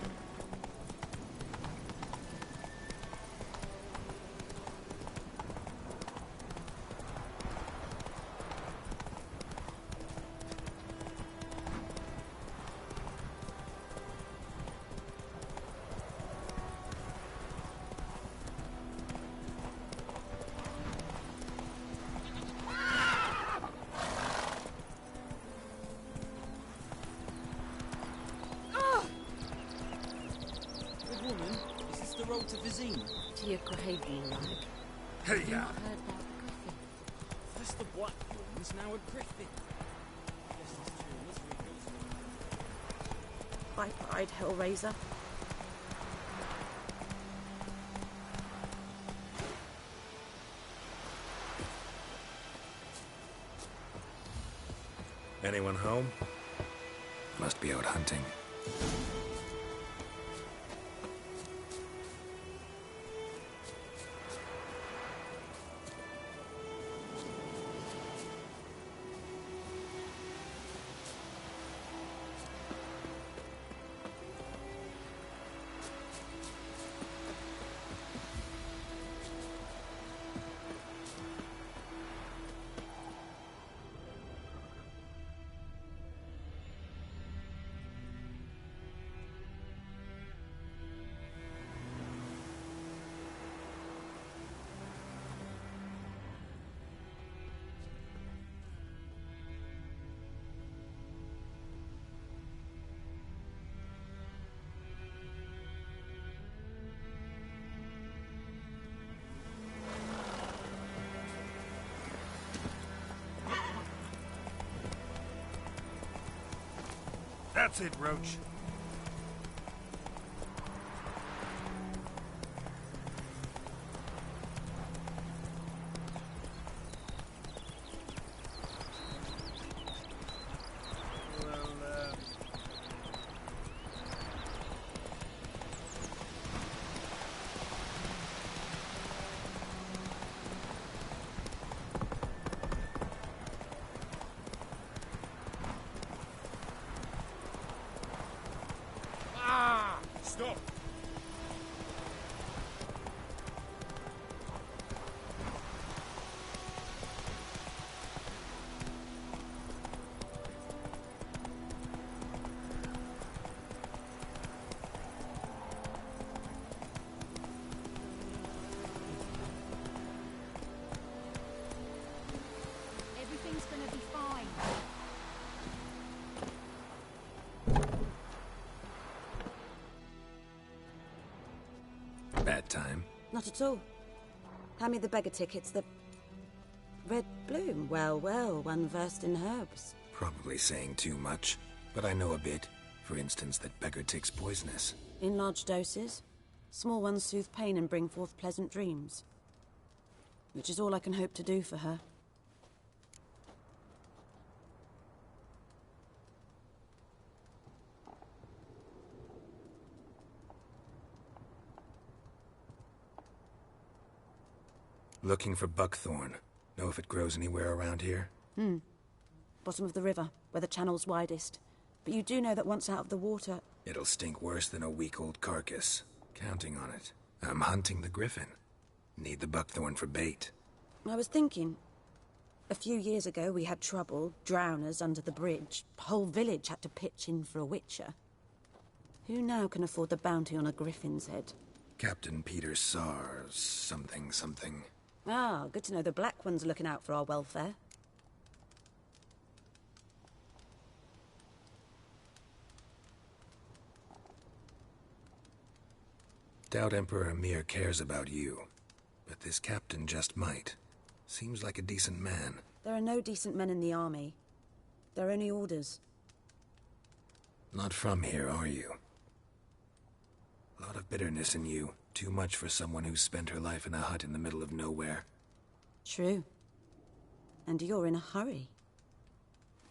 Road to Vizine. To your Grahaven, like. Hey, yeah. First the Black Ones, now at Griffin. Guess this tune was rebuilt. Viper-eyed Hellraiser. Anyone home? Must be out hunting. That's it, Roach. Stop! Everything's gonna be fine. Bad time. Not at all. Hand me the beggar tickets, the... Red bloom. Well, well, one versed in herbs. Probably saying too much, but I know a bit. For instance, that beggar tick's poisonous. In large doses. Small ones soothe pain and bring forth pleasant dreams. Which is all I can hope to do for her. Looking for buckthorn. Know if it grows anywhere around here? Bottom of the river, where the channel's widest. But you do know that once out of the water... It'll stink worse than a week-old carcass. Counting on it. I'm hunting the griffin. Need the buckthorn for bait. I was thinking... A few years ago we had trouble, drowners under the bridge. Whole village had to pitch in for a witcher. Who now can afford the bounty on a griffin's head? Captain Peter Sars, something. Ah, good to know the Black Ones are looking out for our welfare. Doubt Emperor Emir cares about you. But this captain just might. Seems like a decent man. There are no decent men in the army. There are only orders. Not from here, are you? A lot of bitterness in you. Too much for someone who's spent her life in a hut in the middle of nowhere. True. And you're in a hurry.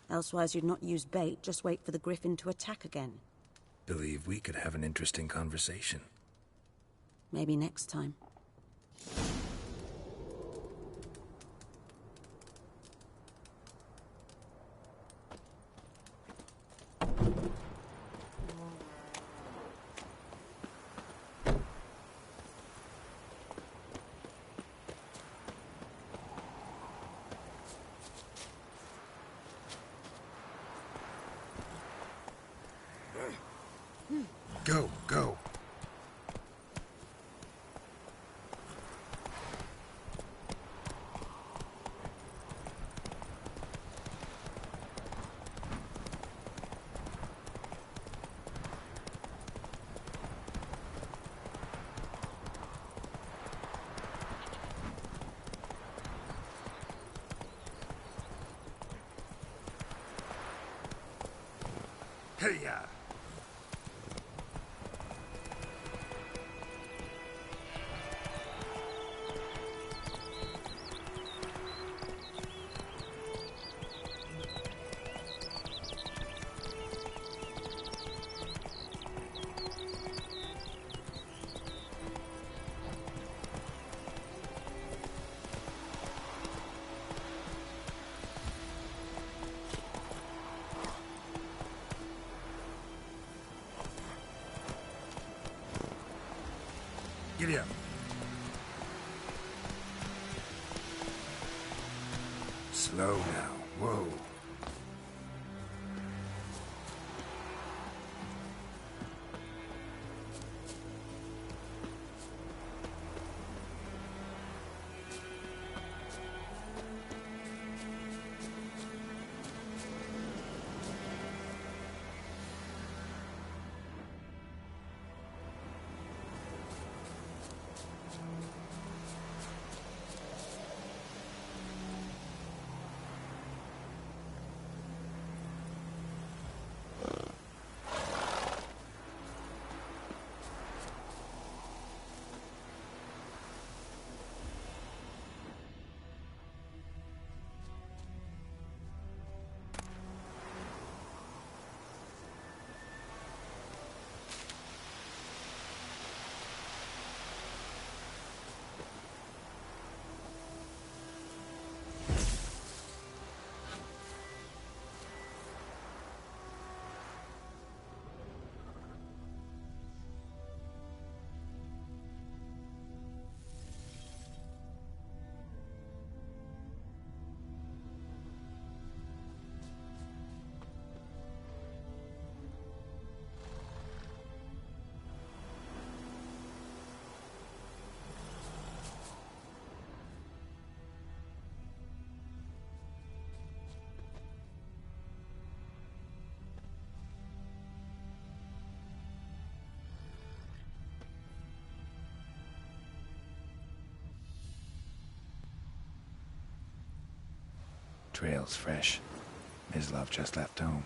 Elsewise you'd not use bait, just wait for the griffin to attack again. Believe we could have an interesting conversation. Maybe next time. Hiya! Giddy up. Slow now. Whoa. Trail's fresh. Mislav just left home.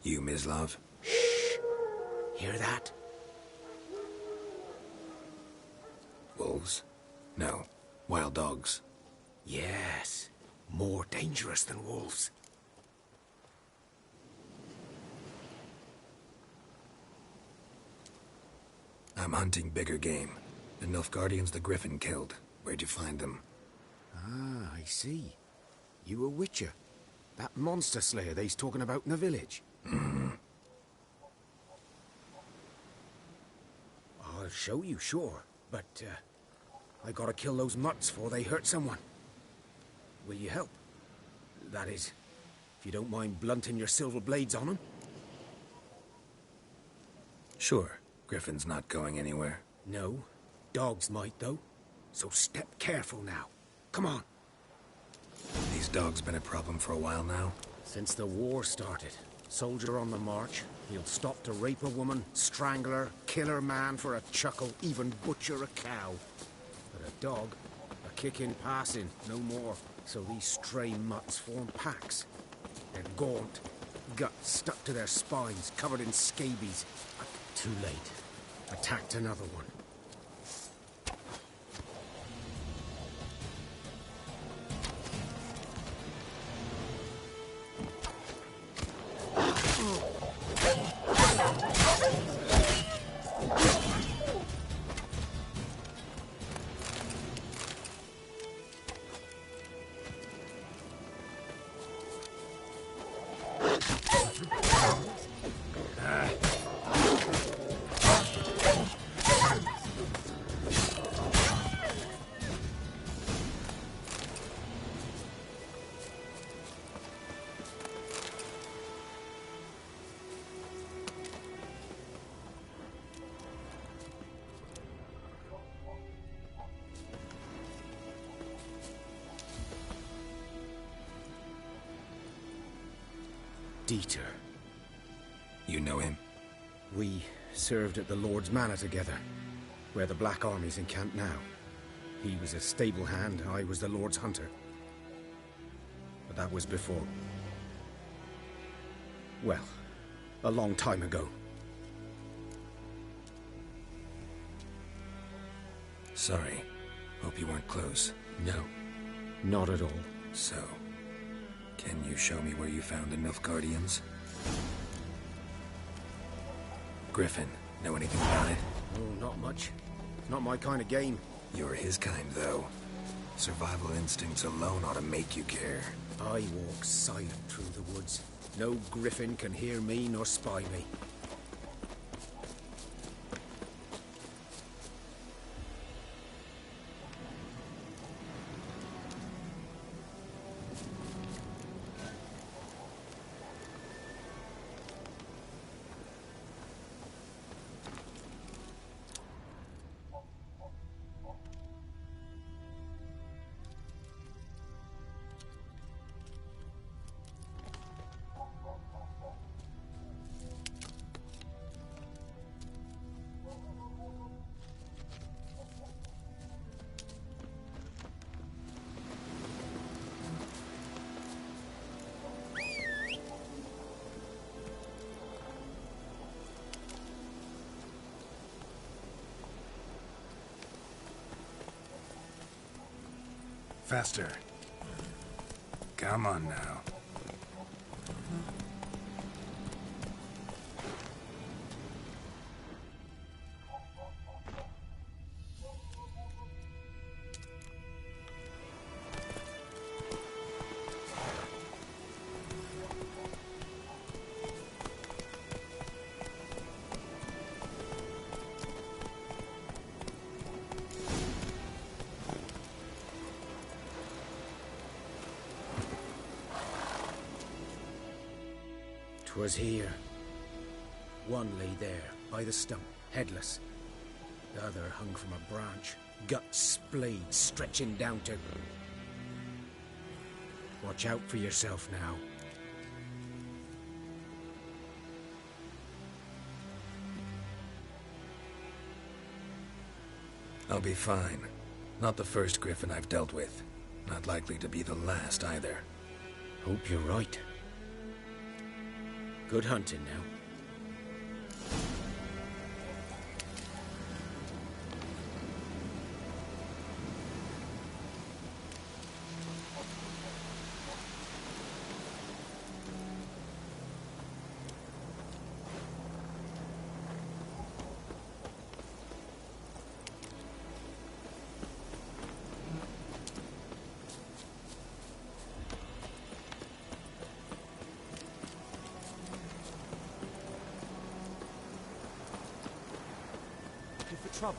You, Mislav? Shh! Hear that? Wolves? No. Wild dogs. Yes. More dangerous than wolves. I'm hunting bigger game. The Nilfgaardians the Griffin killed. Where'd you find them? Ah, I see. You a witcher. That monster slayer they's talking about in the village. I'll show you, sure. But, I gotta kill those mutts before they hurt someone. Will you help? That is, if you don't mind blunting your silver blades on them. Sure. Griffin's not going anywhere. No. Dogs might, though. So step careful now. Come on. These dogs been a problem for a while now? Since the war started. Soldier on the march. He'll stop to rape a woman, strangle her, kill her man for a chuckle, even butcher a cow. But a dog, a kick in passing, no more. So these stray mutts form packs. They're gaunt, guts stuck to their spines, covered in scabies. But too late. Attacked another one. Dieter. You know him? We served at the Lord's Manor together, where the Black Army's encamped now. He was a stable hand, I was the Lord's hunter. But that was before... well, a long time ago. Sorry. Hope you weren't close. No, not at all. So, can you show me where you found the Nilfgaardians? Griffin, know anything about it? Oh, not much. Not my kind of game. You're his kind, though. Survival instincts alone ought to make you care. I walk silent through the woods. No griffin can hear me nor spy me. Faster. Come on now. Was here. One lay there, by the stump, headless. The other hung from a branch, guts splayed, stretching down to... Watch out for yourself now. I'll be fine. Not the first Griffin I've dealt with. Not likely to be the last either. Hope you're right. Good hunting now. For trouble.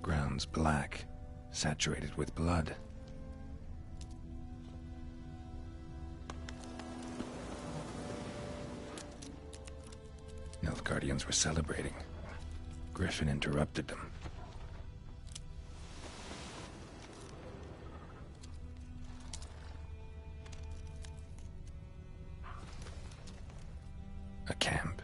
Ground's black, saturated with blood. Nilfgaardians were celebrating. Griffin interrupted them. A camp.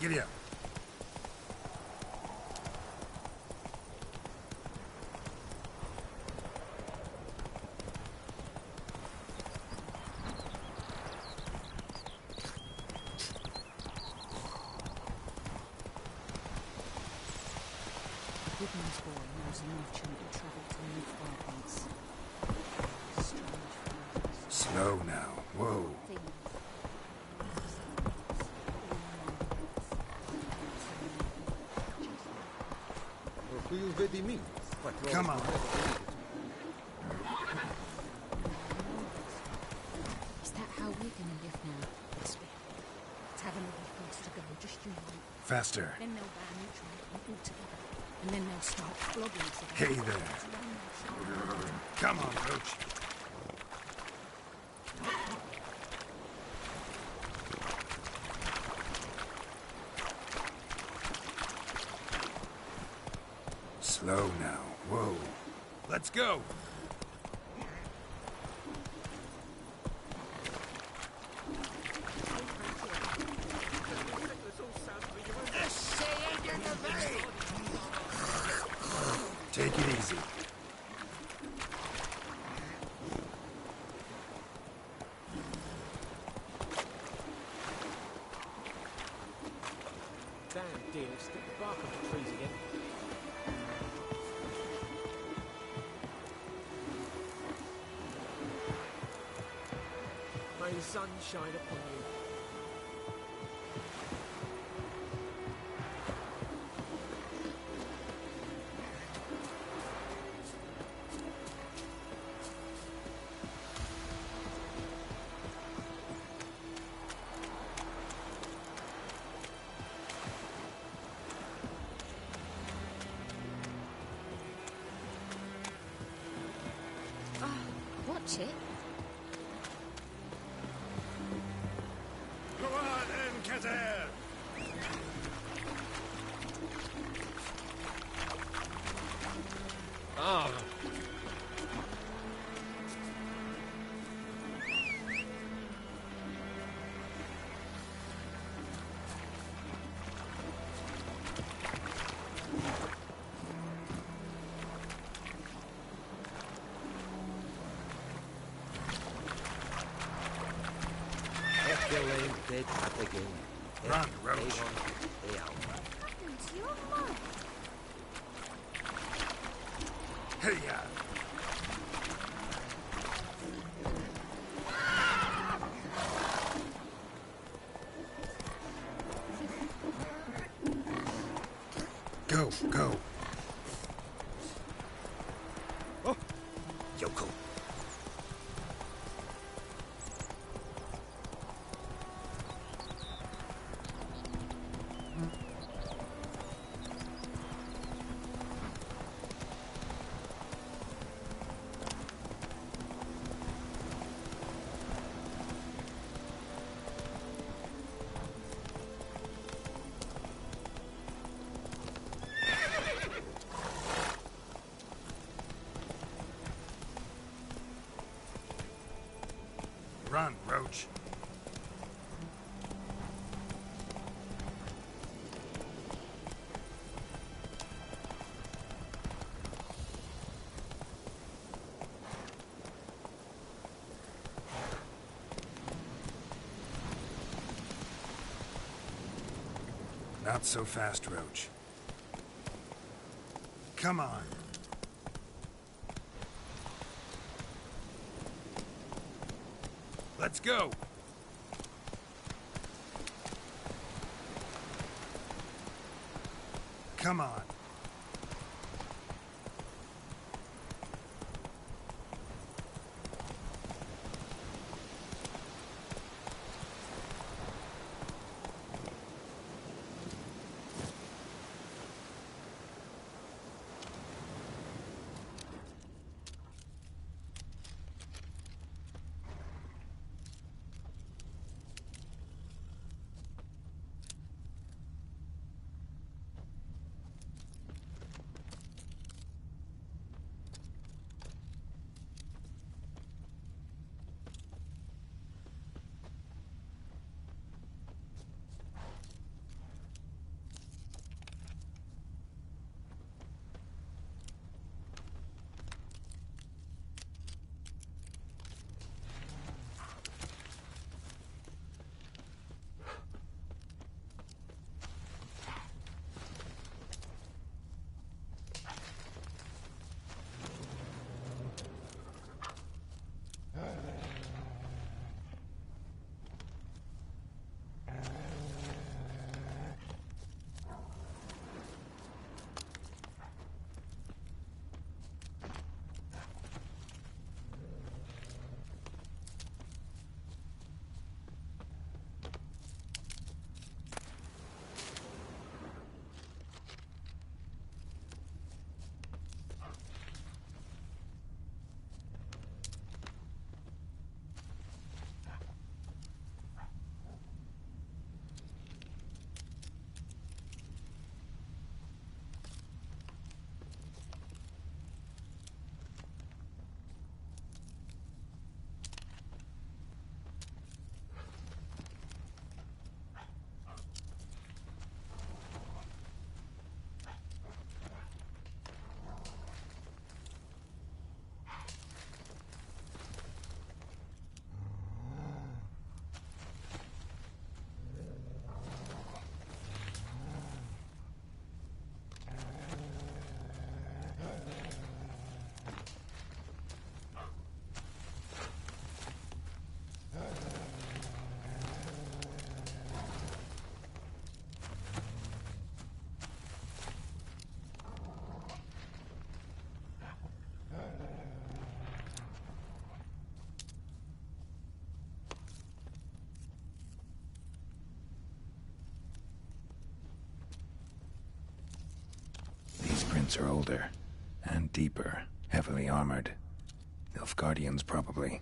Giddy up. Goodman's boy knows a merchant who travelled to meet Fairbanks. Strange. Slow now. Whoa. Come on. Is that how we're gonna live now? Let's have another place to go, just you wait. Faster. Then they'll ban each one all together. And then they'll start flogging us again. Hey there. Come on, Roach. Slow now. Whoa. Let's go. Take it easy. Damn deer, stick the bark on the trees again. May the sun shine upon you. Watch it. Go on, Encater! Ah. Run, Roach. Happened to your mum? Hey, ya. Go, go. Oh, Yoko. Run, Roach. Not so fast, Roach. Come on. Let's go. Come on. Units are older and deeper, heavily armored. Nilfgaardians, probably.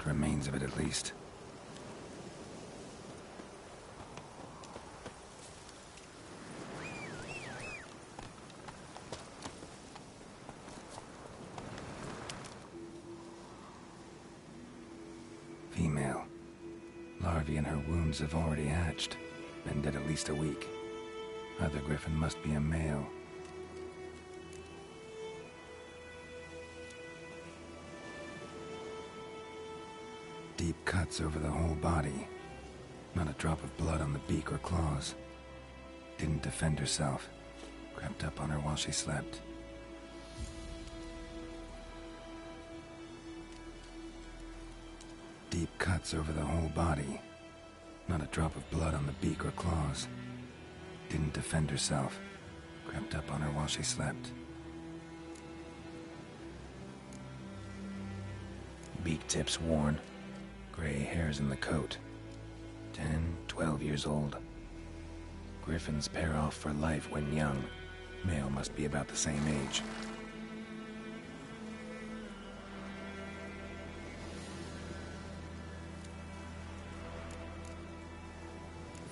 What remains of it, at least. Female. Larvae in her wounds have already hatched. Been dead at least a week. Other griffin must be a male. Deep cuts over the whole body. Not a drop of blood on the beak or claws. Didn't defend herself. Crept up on her while she slept. Deep cuts over the whole body. Not a drop of blood on the beak or claws. Didn't defend herself. Crept up on her while she slept. Beak tips worn. Gray hairs in the coat. 10, 12 years old. Griffins pair off for life when young. Male must be about the same age.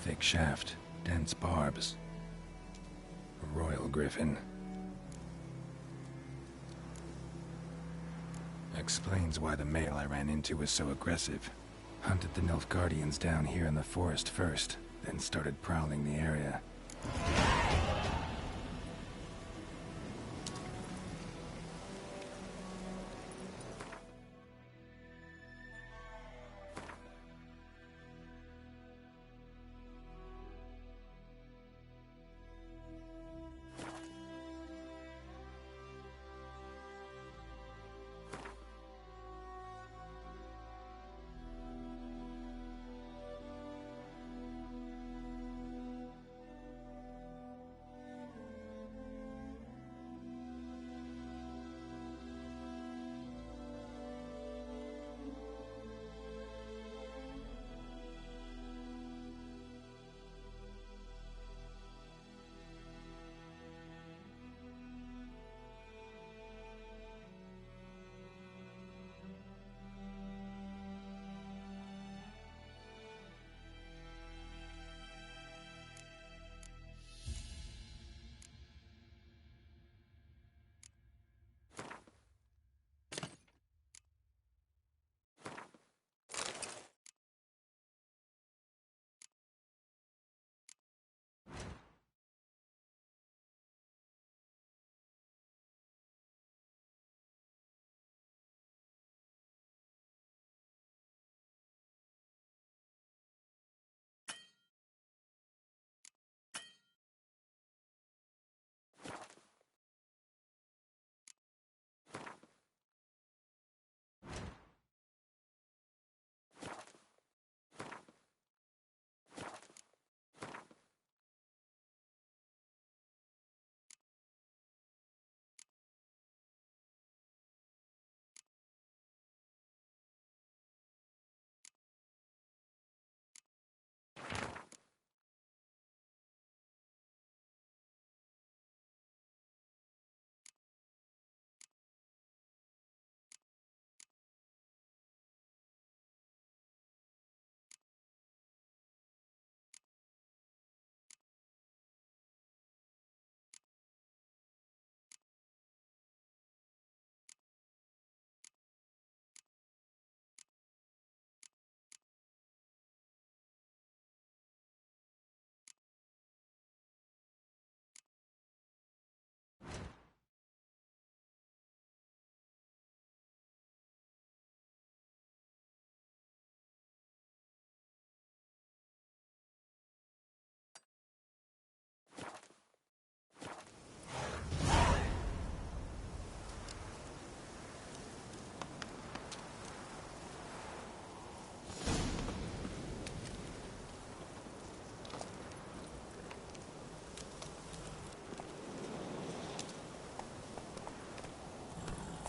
Thick shaft, dense barbs. A royal griffin. Explains why the male I ran into was so aggressive. Hunted the Nilfgaardians down here in the forest first, then started prowling the area.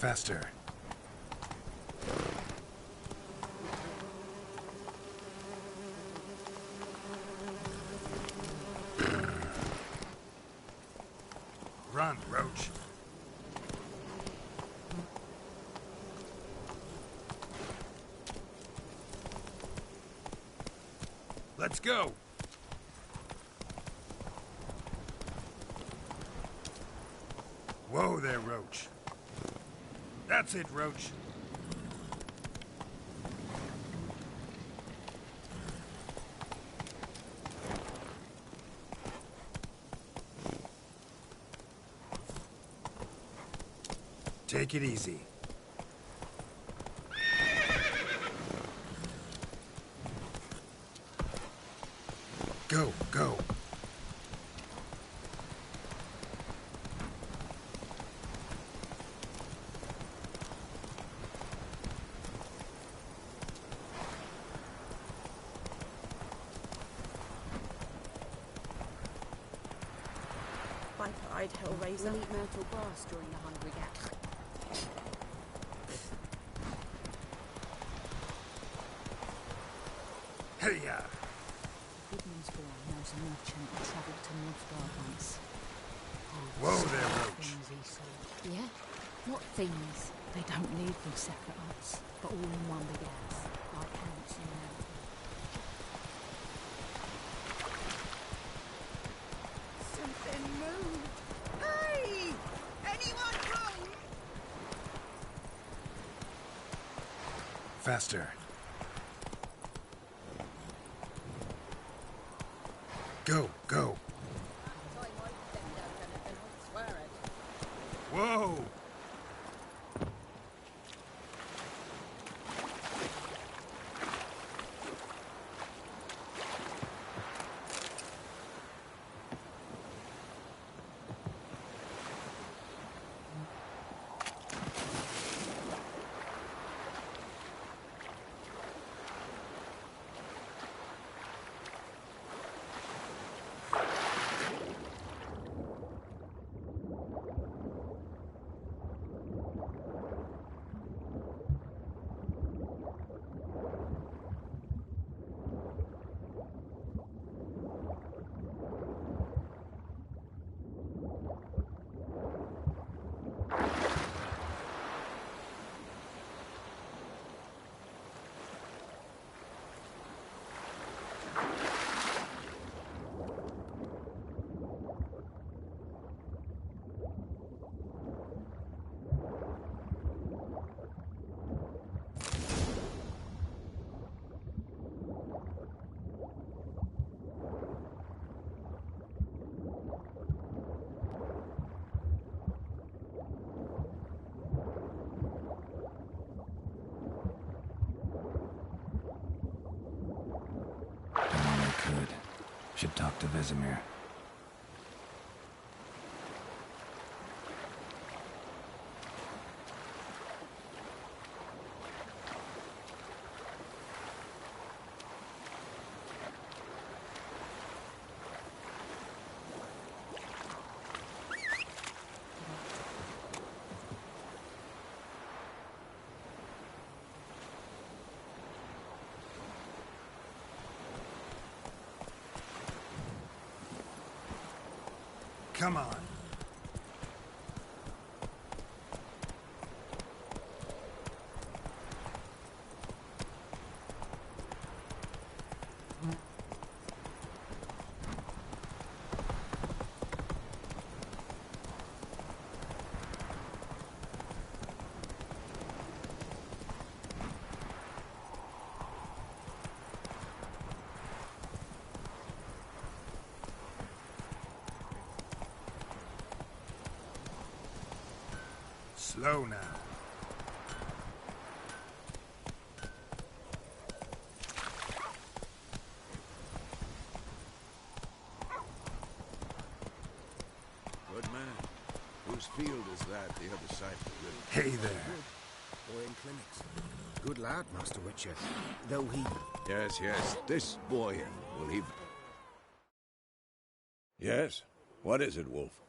Faster. Run, Roach. go! Whoa there, Roach. That's it, Roach. Take it easy. Go, go. Viper-eyed Hellraiser. We'll eat myrtle grass during the hungry gap. Hey-ya! Good news boy knows a merchant who travelled to Nilfgaard once. Whoa there, Roach. Things he saw. Yeah? What things? They don't live in separate huts, but all in one big house, like ants in an ant. Something moved. Hey! Anyone home? Faster. Go, go. Whoa! Should talk to Vesemir. Come on. Slow now. Good man. Whose field is that, the other side of the river? Hey there. Boy in clinics. Good lad, Master Witcher. Though he... Yes, yes. This boy, will he... Yes? What is it, Wolf?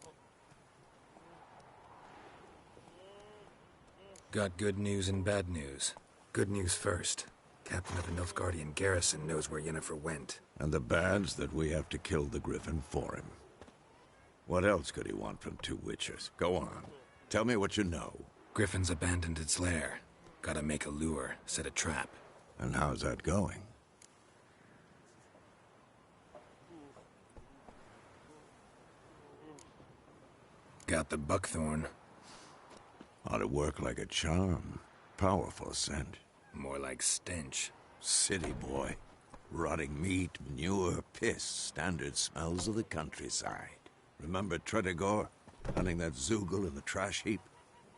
Got good news and bad news. Good news first. Captain of the Nilfgaardian garrison knows where Yennefer went. And the bad's that we have to kill the Griffin for him. What else could he want from two witchers? Go on. Tell me what you know. Griffin's abandoned its lair. Gotta make a lure, set a trap. And how's that going? got the buckthorn. Ought to work like a charm. Powerful scent. More like stench. City boy. Rotting meat, manure, piss. Standard smells of the countryside. Remember Tredegor? Hunting that Zoogle in the trash heap?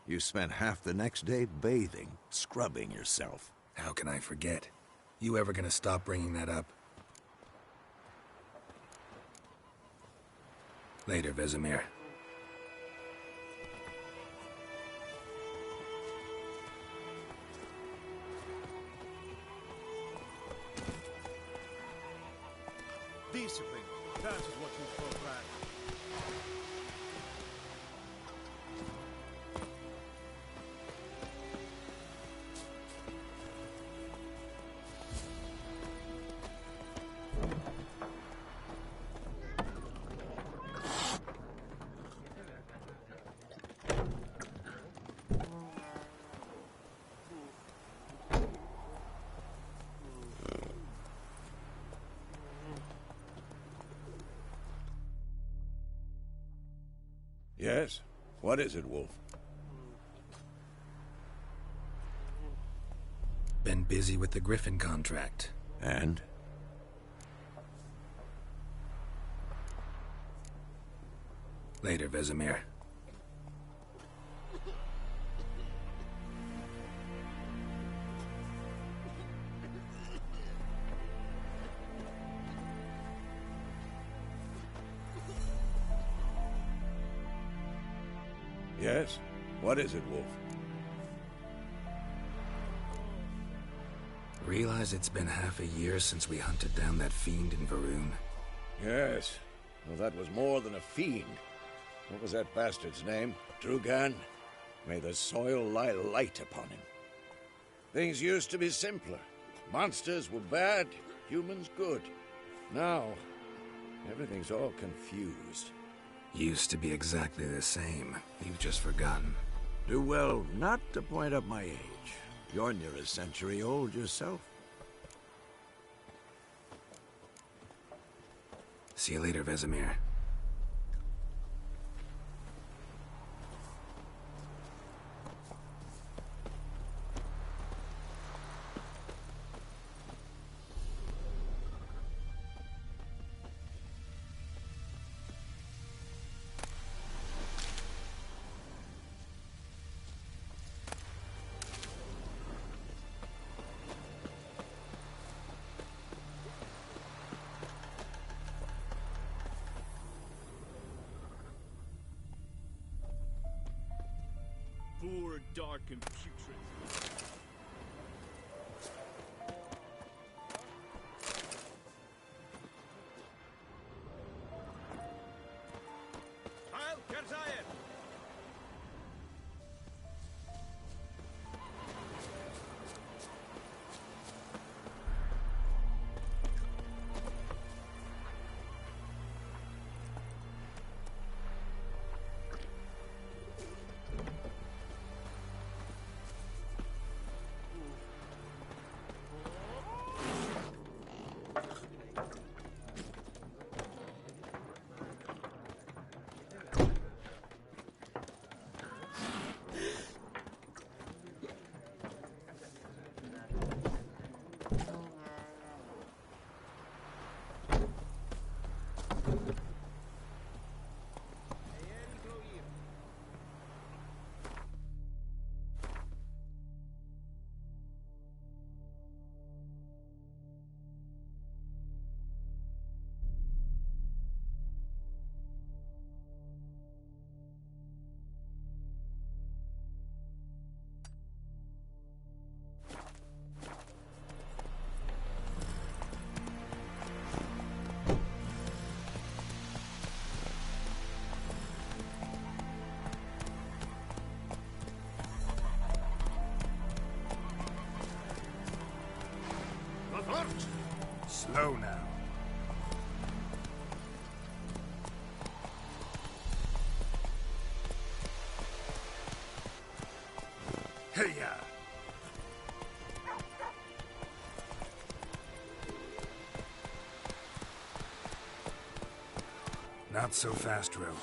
You spent half the next day bathing, scrubbing yourself. How can I forget? You ever gonna stop bringing that up? Later, Vesemir. Discipline. That is what you call that. Yes? What is it, Wolf? Been busy with the Griffin contract. And? Later, Vesemir. Yes? What is it, Wolf? Realize it's been half a year since we hunted down that fiend in Varun? Yes. Well, that was more than a fiend. What was that bastard's name? Drugan? May the soil lie light upon him. Things used to be simpler. Monsters were bad, humans good. Now, everything's all confused. Used to be exactly the same. You've just forgotten. Do well not to point up my age. You're near a century old yourself. See you later, Vesemir. Poor, dark, and putrid. I'll get it. Slow now. Hey-ya! Not so fast, Roach.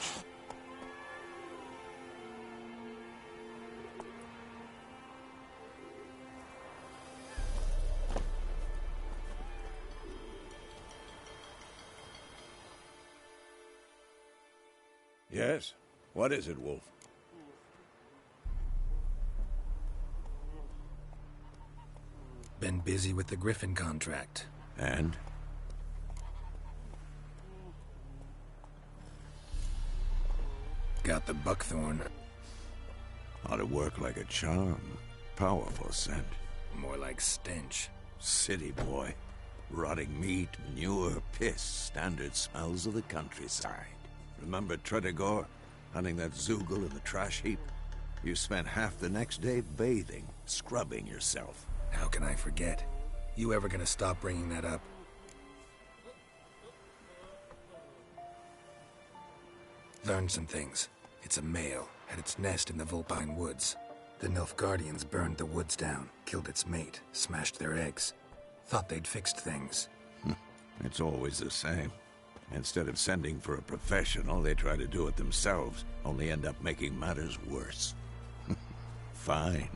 Yes? What is it, Wolf? Been busy with the Griffin contract. And? Got the buckthorn. Ought to work like a charm. Powerful scent. More like stench. City boy. Rotting meat, manure, piss. Standard smells of the countryside. Remember Tredegor? Hunting that Zoogle in the trash heap? You spent half the next day bathing, scrubbing yourself. How can I forget? You ever gonna stop bringing that up? Learned some things. It's a male, had its nest in the Vulpine Woods. The Nilfgaardians burned the woods down, killed its mate, smashed their eggs. Thought they'd fixed things. It's always the same. Instead of sending for a professional, they try to do it themselves, only end up making matters worse. Fine.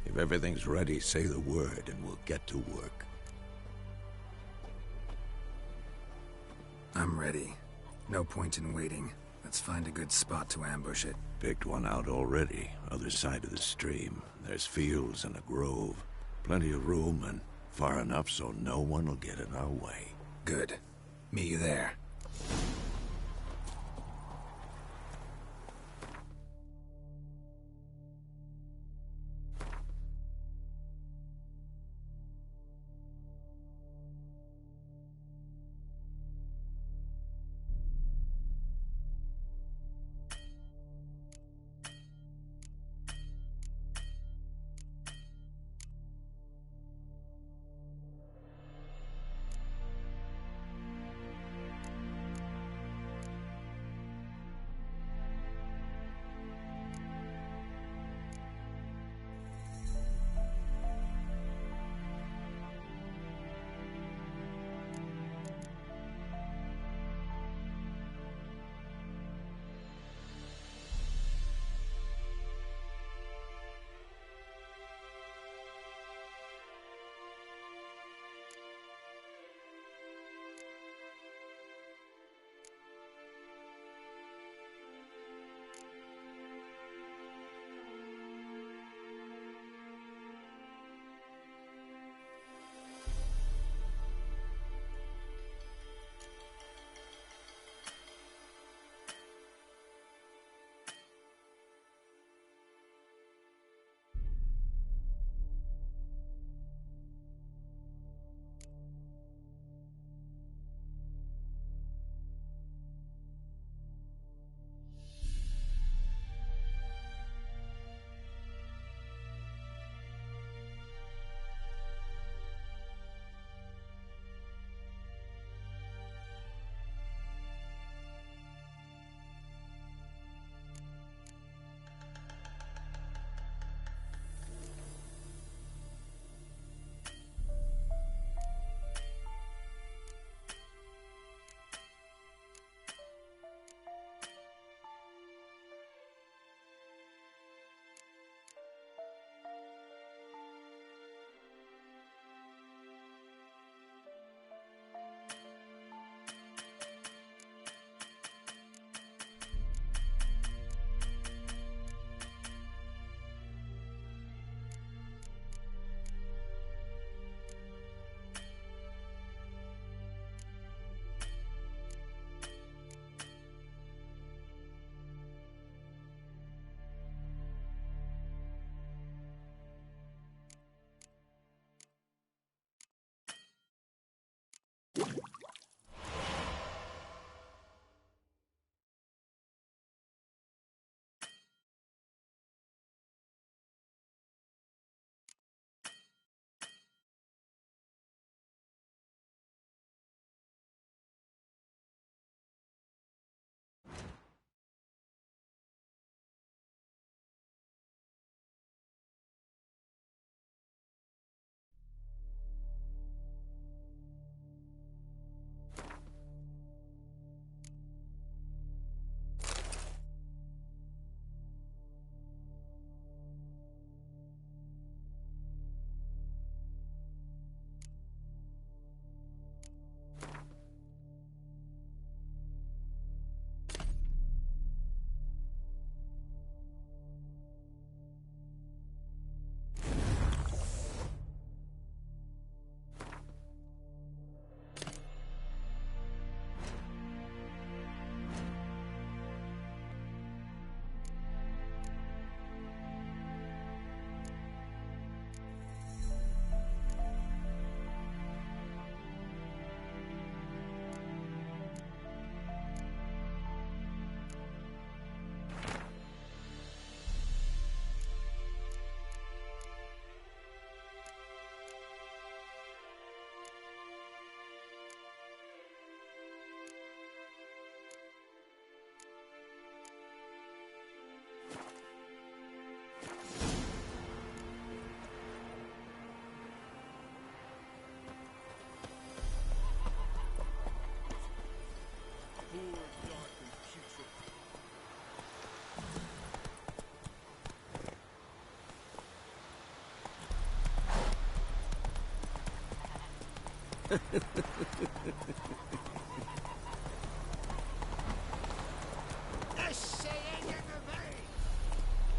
If everything's ready, say the word and we'll get to work. I'm ready. No point in waiting. Let's find a good spot to ambush it. Picked one out already, other side of the stream. There's fields and a grove. Plenty of room and far enough so no one will get in our way. Good. Meet you there.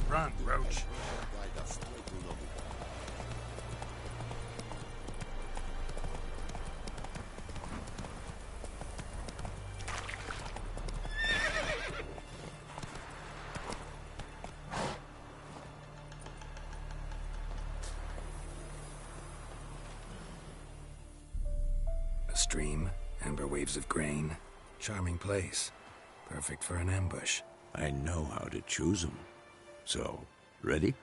Run, Roach. A stream, amber waves of grain. Charming place. Perfect for an ambush. I know how to choose them. So, ready?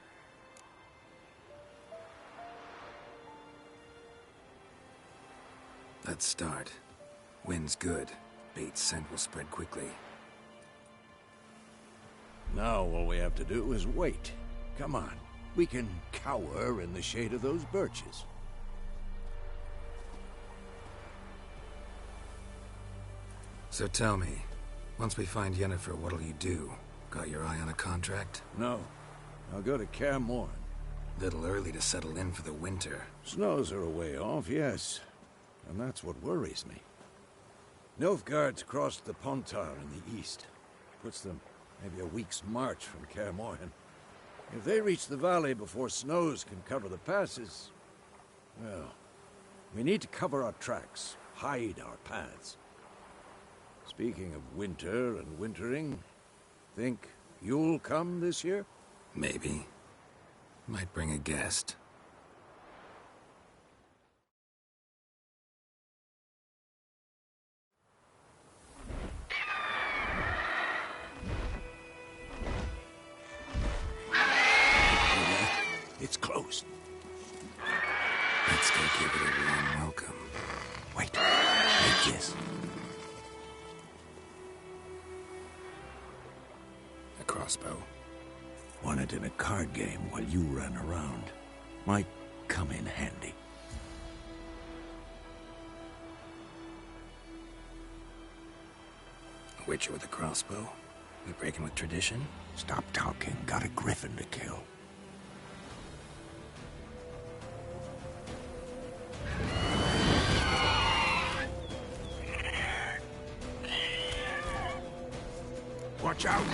Let's start. Wind's good. Bait's scent will spread quickly. Now all we have to do is wait. Come on. We can cower in the shade of those birches. So tell me, once we find Yennefer, what'll you do? Got your eye on a contract? No. I'll go to Kaer Morhen. Little early to settle in for the winter. Snows are a way off, yes. And that's what worries me. Nilfgaard's crossed the Pontar in the east. Puts them maybe a week's march from Kaer Morhen. If they reach the valley before snows can cover the passes, well, we need to cover our tracks, hide our paths. Speaking of winter and wintering, think you'll come this year? Maybe. Might bring a guest. It's closed. Let's go give it a warm welcome. Wait. Take this. A crossbow. Won it in a card game while you ran around. Might come in handy. A witcher with a crossbow? We breaking with tradition? Stop talking. Got a griffin to kill. Watch out!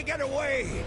Get away!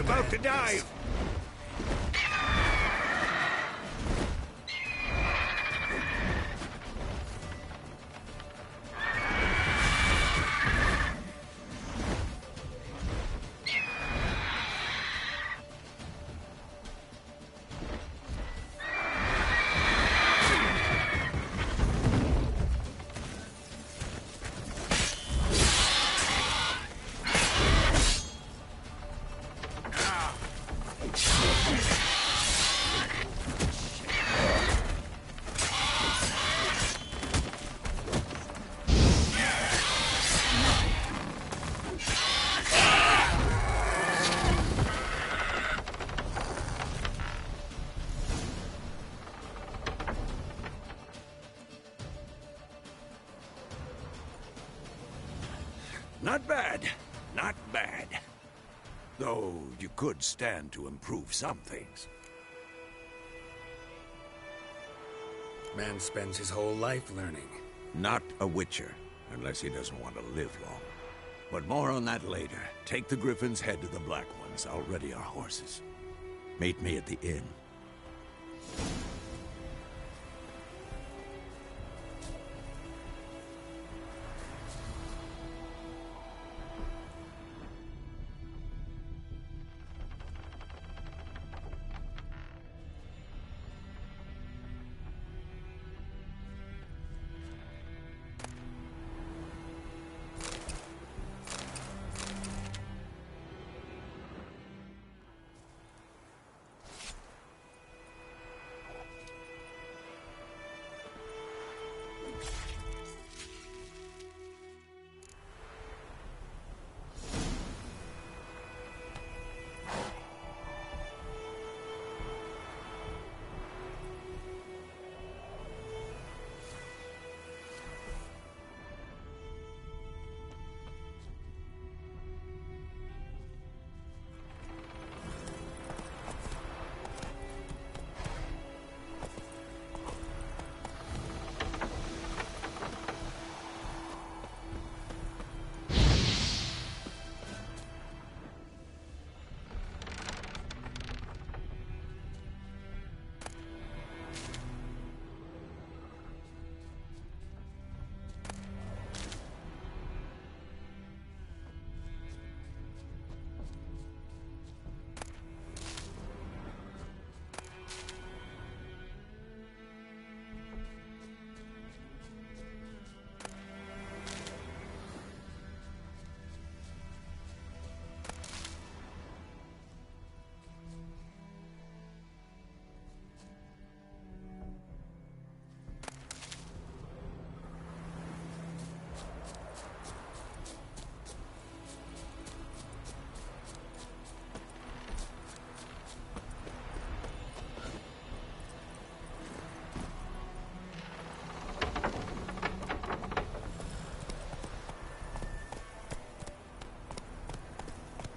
about to dive! Not bad. Not bad. Though you could stand to improve some things. Man spends his whole life learning. Not a Witcher, unless he doesn't want to live long. But more on that later. Take the Griffin's head to the Black Ones. I'll ready our horses. Meet me at the inn.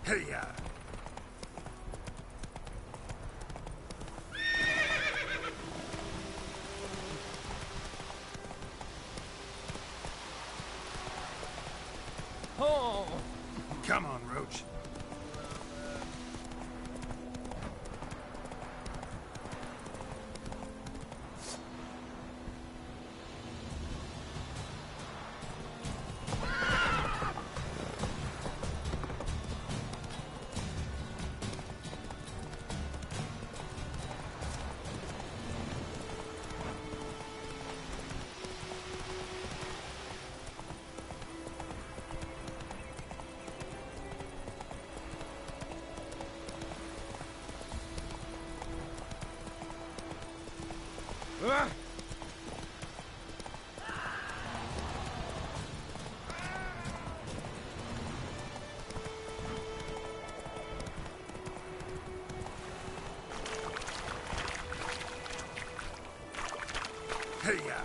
Hey-ya! Oh! Come on, Roach. Hey-ya!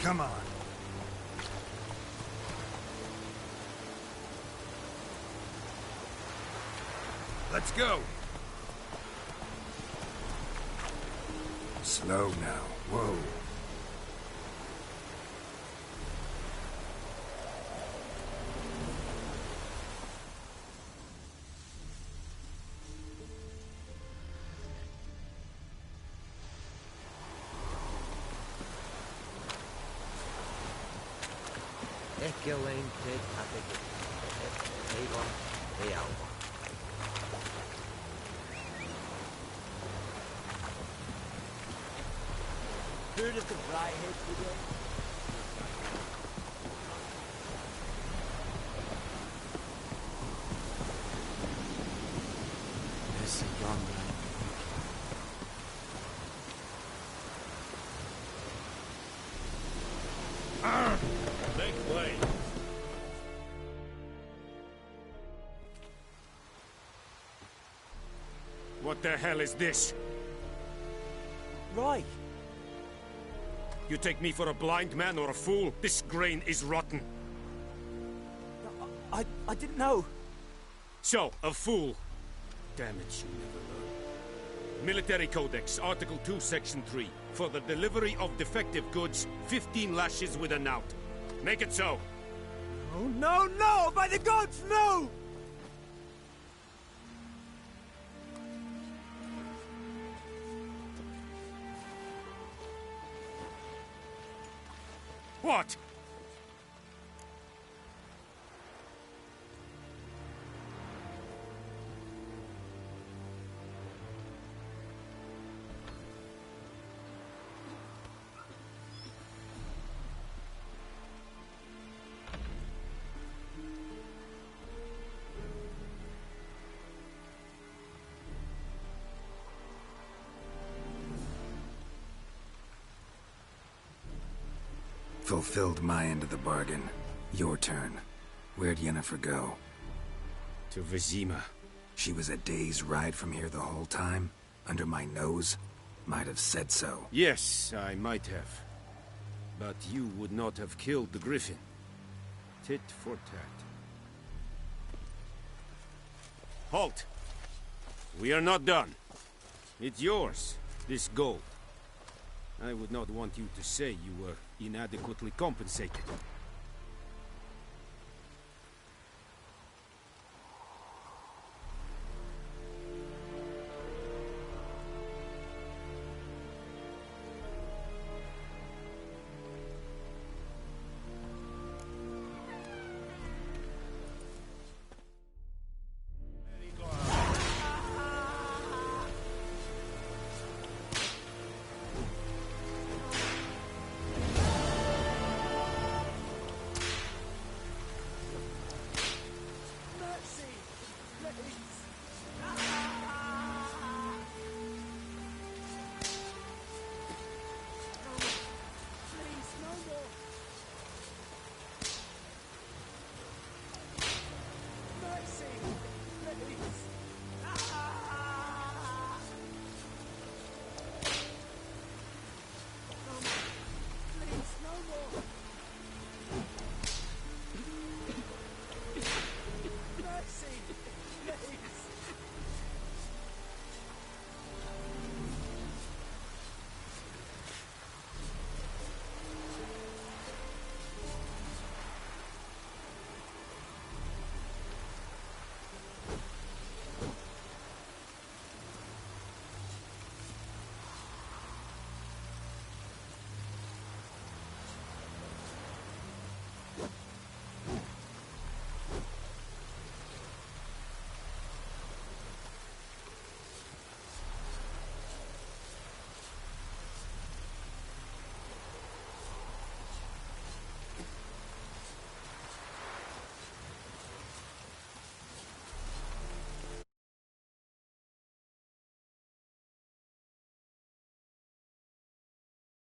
Come on. Let's go. Slow now. Whoa. Heard of the Brighthead today? There's a young man. Make way. What the hell is this? Right. You take me for a blind man or a fool? This grain is rotten. I didn't know. So, a fool. Damn it, you never learn. Military Codex, Article 2, Section 3. For the delivery of defective goods, 15 lashes with a knout. Make it so. Oh, no, no! By the gods, no! What? Fulfilled my end of the bargain. Your turn. Where'd Yennefer go? To Vizima. She was a day's ride from here the whole time? Under my nose? Might have said so. Yes, I might have. But you would not have killed the Griffin. Tit for tat. Halt! We are not done. It's yours, this gold. I would not want you to say you were inadequately compensated.